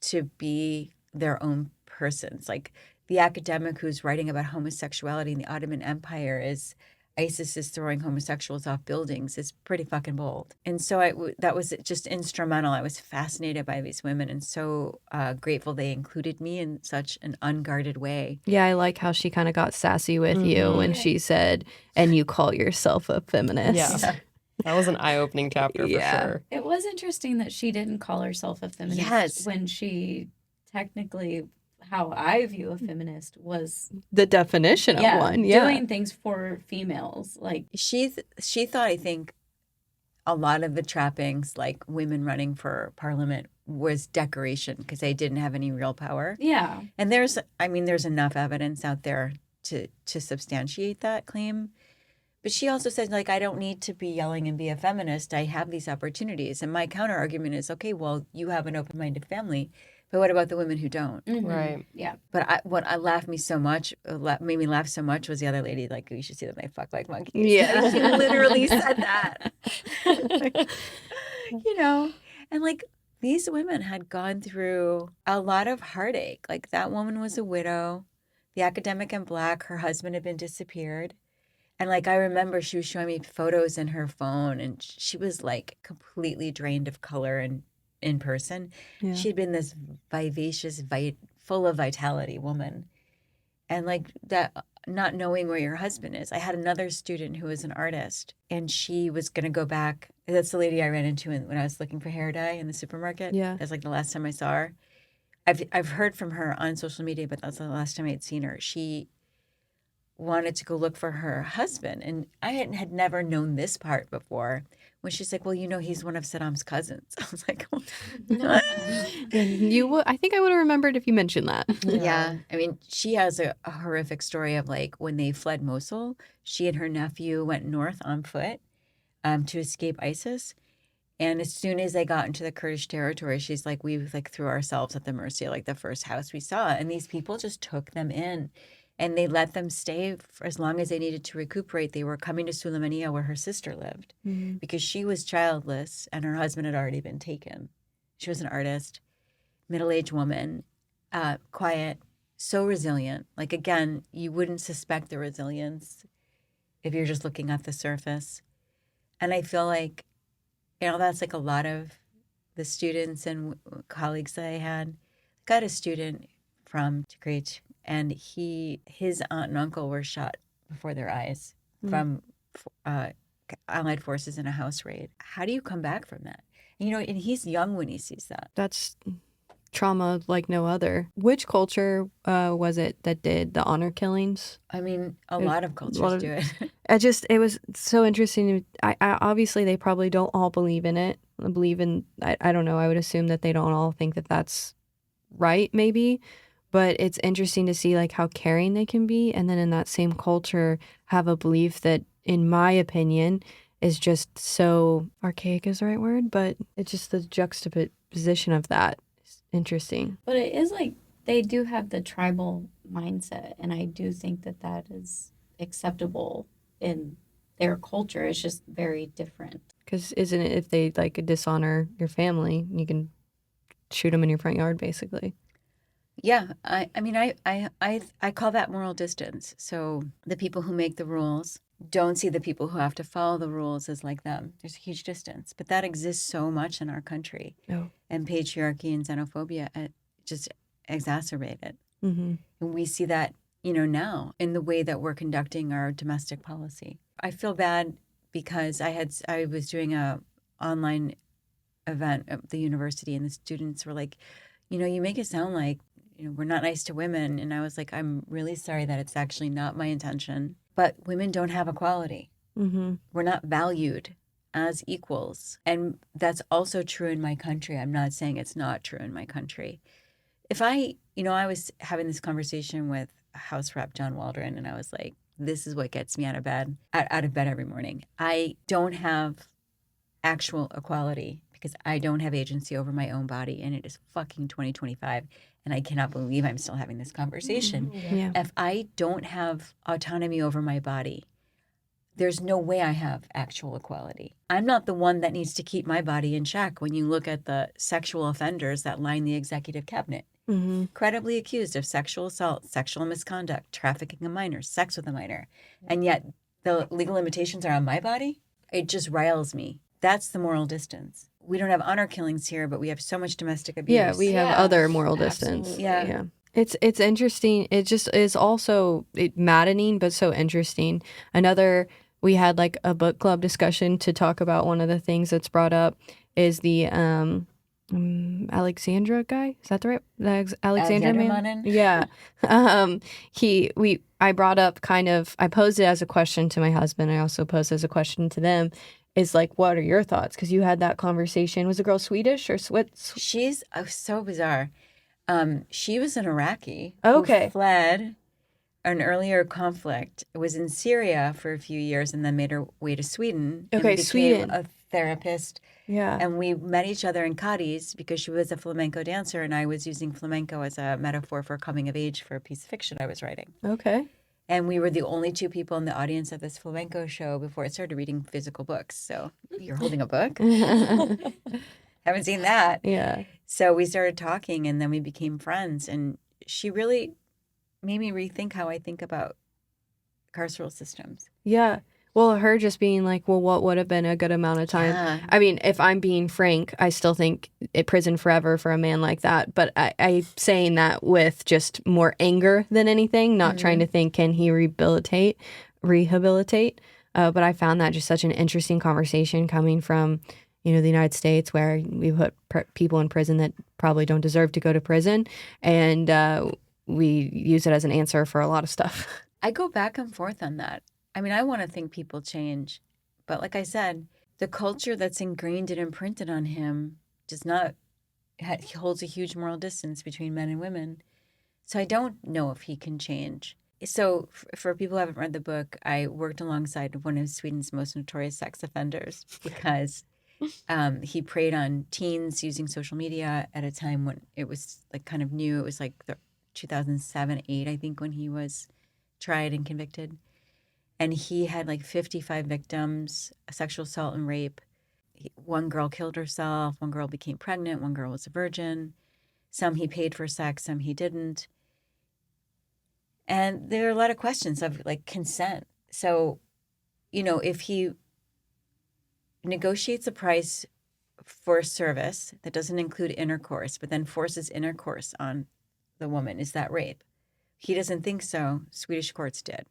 to be their own persons. Like the academic who's writing about homosexuality in the Ottoman Empire is ISIS is throwing homosexuals off buildings is pretty fucking bold. And so that was just instrumental. I was fascinated by these women and so grateful they included me in such an unguarded way. Yeah, I like how she kind of got sassy with you when she said, and you call yourself a feminist. Yeah. That was an eye-opening chapter for sure. It was interesting that she didn't call herself a feminist when she technically, how I view a feminist was the definition of one. Doing things for females. Like she thought, I think, a lot of the trappings, like women running for parliament, was decoration because they didn't have any real power. Yeah. And there's enough evidence out there to substantiate that claim. But she also said, like, I don't need to be yelling and be a feminist. I have these opportunities. And my counter argument is, okay, well, you have an open-minded family, but what about the women who don't? Mm-hmm. Right. Yeah. But what made me laugh so much was the other lady, like, you should see them, they fuck like monkeys. Yeah. She literally said that. And like, these women had gone through a lot of heartache. Like, that woman was a widow. The academic in black, her husband had been disappeared. And like, I remember she was showing me photos in her phone and she was like completely drained of color and in person. Yeah. She had been this vivacious, full of vitality woman. And like that, not knowing where your husband is. I had another student who was an artist and she was going to go back. That's the lady I ran into when I was looking for hair dye in the supermarket. Yeah. That's like the last time I saw her. I've heard from her on social media, but that's the last time I had seen her. She wanted to go look for her husband. And I had never known this part before when she's like, well, he's one of Saddam's cousins. I was like, oh. I think I would have remembered if you mentioned that. Yeah. I mean, she has a horrific story of like when they fled Mosul, she and her nephew went north on foot to escape ISIS. And as soon as they got into the Kurdish territory, she's like, we like threw ourselves at the mercy of like the first house we saw. And these people just took them in. And they let them stay for as long as they needed to recuperate. They were coming to Sulaymaniyah where her sister lived because she was childless and her husband had already been taken. She was an artist, middle-aged woman, quiet, so resilient. Like, again, you wouldn't suspect the resilience if you're just looking at the surface. And I feel like, that's like a lot of the students and colleagues that I had. Got a student from Tikrit, and his aunt and uncle were shot before their eyes from Allied forces in a house raid. How do you come back from that? And he's young when he sees that. That's trauma like no other. Which culture was it that did the honor killings? I mean, a lot of cultures do it. It was so interesting. I obviously they probably don't all believe in it. I don't know. I would assume that they don't all think that that's right, maybe. But it's interesting to see like how caring they can be, and then in that same culture have a belief that, in my opinion, is just so archaic is the right word, but it's just the juxtaposition of that is interesting. But it is like they do have the tribal mindset, and I do think that that is acceptable in their culture. It's just very different. Because isn't it if they like dishonor your family, you can shoot them in your front yard, basically. Yeah, I mean, I call that moral distance. So the people who make the rules don't see the people who have to follow the rules as like them. There's a huge distance, but that exists so much in our country. Oh. And patriarchy and xenophobia just exacerbate it. Mm-hmm. And we see that, now in the way that we're conducting our domestic policy. I feel bad because I was doing a online event at the university, and the students were like, you make it sound like, we're not nice to women. And I was like, I'm really sorry that it's actually not my intention. But women don't have equality. Mm-hmm. We're not valued as equals. And that's also true in my country. I'm not saying it's not true in my country. If I was having this conversation with House Rep John Waldron, and I was like, this is what gets me out of bed every morning. I don't have actual equality because I don't have agency over my own body, and it is fucking 2025, and I cannot believe I'm still having this conversation. Yeah. If I don't have autonomy over my body, there's no way I have actual equality. I'm not the one that needs to keep my body in check when you look at the sexual offenders that line the executive cabinet. Mm-hmm. Credibly accused of sexual assault, sexual misconduct, trafficking a minor, sex with a minor, and yet the legal limitations are on my body? It just riles me. That's the moral distance. We don't have honor killings here, but we have so much domestic abuse. Yeah, we have other moral distance. Absolutely. Yeah. It's interesting. It just is also maddening, but so interesting. We had like a book club discussion to talk about one of the things that's brought up is the Alexandra guy. Is that the right Alexandra man? Manin? Yeah. I brought up I posed it as a question to my husband. I also posed it as a question to them. Is like, what are your thoughts? Because you had that conversation. Was the girl Swedish or Swiss? She's so bizarre. She was an Iraqi Okay. who fled an earlier conflict, was in Syria for a few years, and then made her way to Sweden. Okay, and became Sweden. a therapist. Yeah. And we met each other in Cadiz because she was a flamenco dancer, and I was using flamenco as a metaphor for coming of age for a piece of fiction I was writing. Okay. And we were the only two people in the audience of this flamenco show before I started reading physical books. So you're holding a book? Haven't seen that. Yeah. So we started talking, and then we became friends. And she really made me rethink how I think about carceral systems. Yeah. Well, her just being like, well, what would have been a good amount of time? Yeah. I mean, if I'm being frank, I still think prison forever for a man like that. But I saying that with just more anger than anything, not trying to think, can he rehabilitate? But I found that just such an interesting conversation coming from, the United States, where we put people in prison that probably don't deserve to go to prison. And we use it as an answer for a lot of stuff. I go back and forth on that. I mean, I want to think people change. But like I said, the culture that's ingrained and imprinted on him holds a huge moral distance between men and women. So I don't know if he can change. So for people who haven't read the book, I worked alongside one of Sweden's most notorious sex offenders because he preyed on teens using social media at a time when it was like kind of new. It was like the 2007-8, I think, when he was tried and convicted. And he had like 55 victims, sexual assault and rape. One girl killed herself. One girl became pregnant. One girl was a virgin. Some he paid for sex, some he didn't. And there are a lot of questions of like consent. So, if he negotiates a price for a service that doesn't include intercourse, but then forces intercourse on the woman, is that rape? He doesn't think so. Swedish courts did.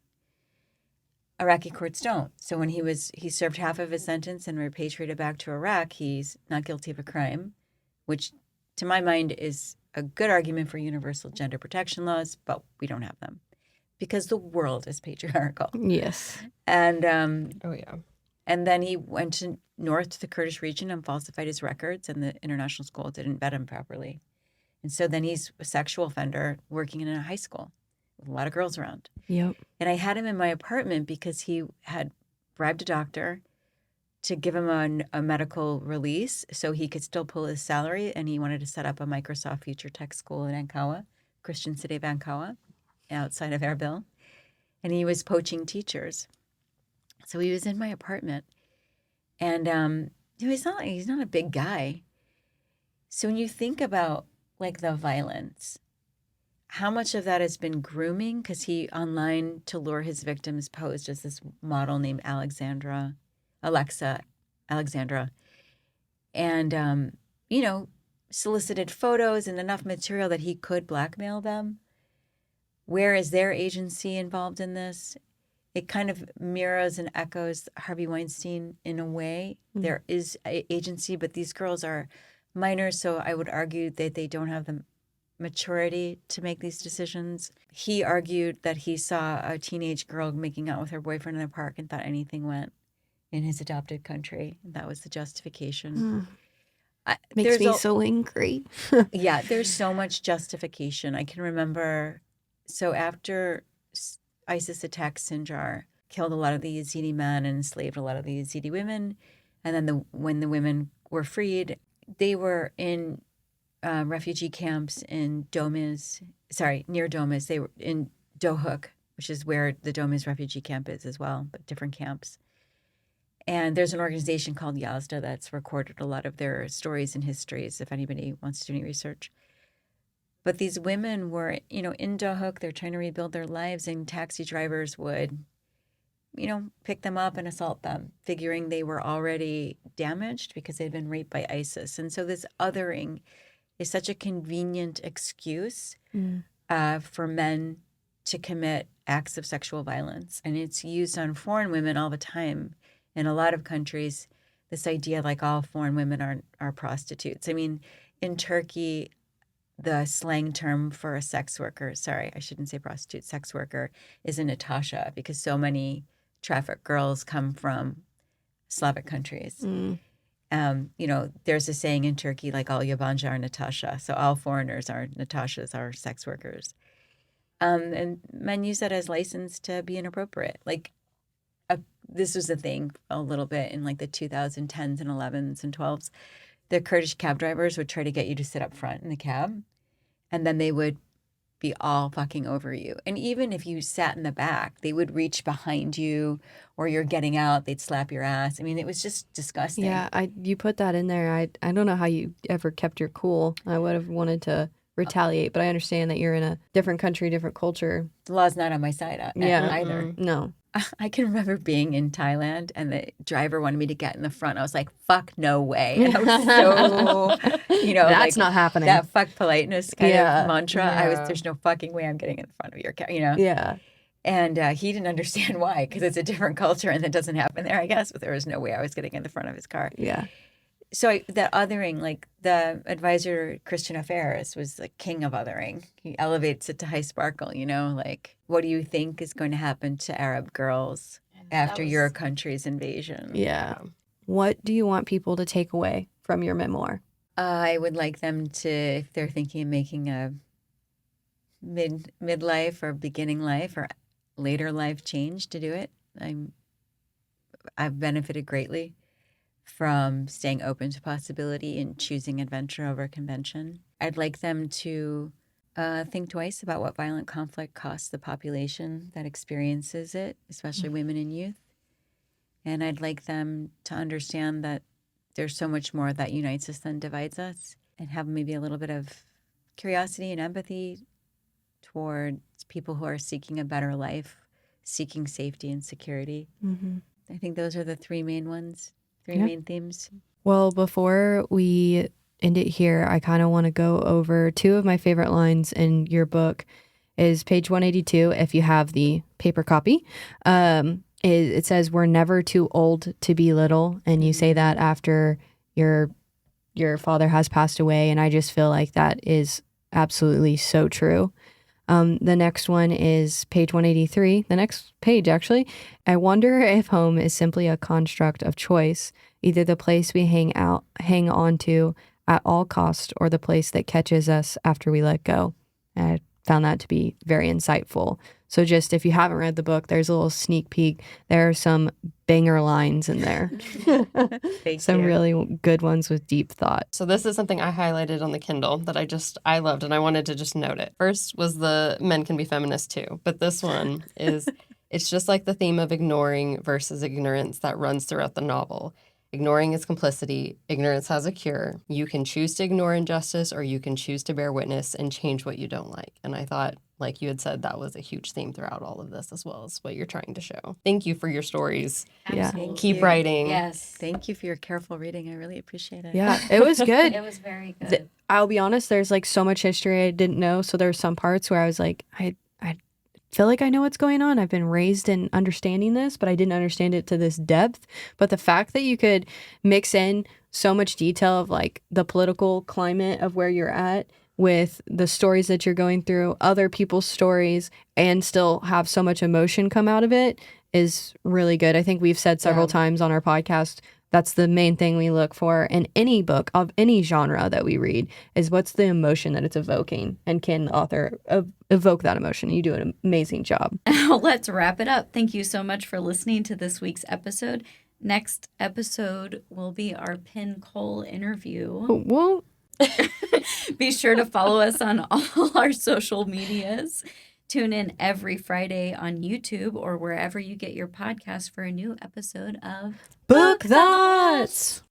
Iraqi courts don't. So when he served half of his sentence and repatriated back to Iraq, he's not guilty of a crime, which to my mind is a good argument for universal gender protection laws, but we don't have them because the world is patriarchal. Yes. And Oh, yeah. and then he went north to the Kurdish region and falsified his records, and the international school didn't vet him properly. And so then he's a sexual offender working in a high school with a lot of girls around. Yep. And I had him in my apartment because he had bribed a doctor to give him a medical release so he could still pull his salary. And he wanted to set up a Microsoft future tech school in Ankawa, Christian city of Ankawa, outside of Erbil. And he was poaching teachers. So he was in my apartment. And he's not a big guy. So when you think about like the violence, how much of that has been grooming? Because he online to lure his victims posed as this model named Alexandra, and solicited photos and enough material that he could blackmail them. Where is their agency involved in this? It kind of mirrors and echoes Harvey Weinstein in a way. Mm-hmm. There is agency, but these girls are minors, so I would argue that they don't have the maturity to make these decisions. He argued that he saw a teenage girl making out with her boyfriend in a park and thought anything went in his adopted country. That was the justification. Makes me so angry. Yeah, there's so much justification. I can remember, so after ISIS attacked Sinjar, killed a lot of the Yazidi men and enslaved a lot of the Yazidi women, and then when the women were freed, they were in refugee camps in near Domus. They were in Dohuk, which is where the Domus refugee camp is as well, but different camps. And there's an organization called Yazda that's recorded a lot of their stories and histories, if anybody wants to do any research. But these women were, in Dohuk, they're trying to rebuild their lives, and taxi drivers would, pick them up and assault them, figuring they were already damaged because they'd been raped by ISIS. And so this othering is such a convenient excuse for men to commit acts of sexual violence. And it's used on foreign women all the time. In a lot of countries, this idea like all foreign women are prostitutes. I mean, in Turkey, the slang term for a sex worker, I shouldn't say prostitute, sex worker, is a Natasha, because so many trafficked girls come from Slavic countries. There's a saying in Turkey, like all Yabancı are Natasha. So all foreigners are Natashas, are sex workers. And men use that as license to be inappropriate. This was a thing a little bit in like the 2010s and 11s and 12s. The Kurdish cab drivers would try to get you to sit up front in the cab, and then they would be all fucking over you. And even if you sat in the back, they would reach behind you, or you're getting out, they'd slap your ass. I mean, it was just disgusting. Yeah, you put that in there. I don't know how you ever kept your cool. I would have wanted to retaliate, but I understand that you're in a different country, different culture. The law's not on my side either. Mm-hmm. No. I can remember being in Thailand and the driver wanted me to get in the front. I was like, fuck, no way. And I was so, that's not happening. That fuck politeness kind of mantra. Yeah. There's no fucking way I'm getting in the front of your car, Yeah. And he didn't understand why, because it's a different culture and that doesn't happen there, I guess. But there was no way I was getting in the front of his car. Yeah. So that othering, like the advisor, Christian Affairs, was the king of othering. He elevates it to high sparkle, like, what do you think is going to happen to Arab girls after your country's invasion? Yeah. What do you want people to take away from your memoir? I would like them to, if they're thinking of making a midlife or beginning life or later life change, to do it. I've benefited greatly from staying open to possibility and choosing adventure over convention. I'd like them to think twice about what violent conflict costs the population that experiences it, especially women and youth. And I'd like them to understand that there's so much more that unites us than divides us, and have maybe a little bit of curiosity and empathy towards people who are seeking a better life, seeking safety and security. Mm-hmm. I think those are the three main ones. Main themes. Well, before we end it here, I kind of want to go over two of my favorite lines in your book. Is page 182, if you have the paper copy. it says we're never too old to be little, and you say that after your father has passed away, and I just feel like that is absolutely so true. The next one is page 183, the next page actually. I wonder if home is simply a construct of choice, either the place we hang on to at all cost, or the place that catches us after we let go. And I found that to be very insightful. So just if you haven't read the book, there's a little sneak peek. There are some banger lines in there. Some really good ones with deep thought. So this is something I highlighted on the Kindle that I loved, and I wanted to just note it. First was the men can be feminists too, but this one is, it's just like the theme of ignoring versus ignorance that runs throughout the novel. Ignoring is complicity. Ignorance has a cure. You can choose to ignore injustice, or you can choose to bear witness and change what you don't like. And I thought, like you had said, that was a huge theme throughout all of this, as well as what you're trying to show. Thank you for your stories. Absolutely. Keep writing. Yes. Thank you for your careful reading. I really appreciate it. Yeah, it was good. It was very good. I'll be honest, there's like so much history I didn't know. So there's some parts where I was like, I feel like I know what's going on. I've been raised in understanding this, but I didn't understand it to this depth. But the fact that you could mix in so much detail of like the political climate of where you're at with the stories that you're going through, other people's stories, and still have so much emotion come out of it is really good. I think we've said several times on our podcast, that's the main thing we look for in any book of any genre that we read, is what's the emotion that it's evoking, and can the author evoke that emotion. You do an amazing job. Now let's wrap it up. Thank you so much for listening to this week's episode. Next episode will be our Penn Cole interview. Well, Be sure to follow us on all our social medias. Tune in every Friday on YouTube or wherever you get your podcast for a new episode of Book Thots!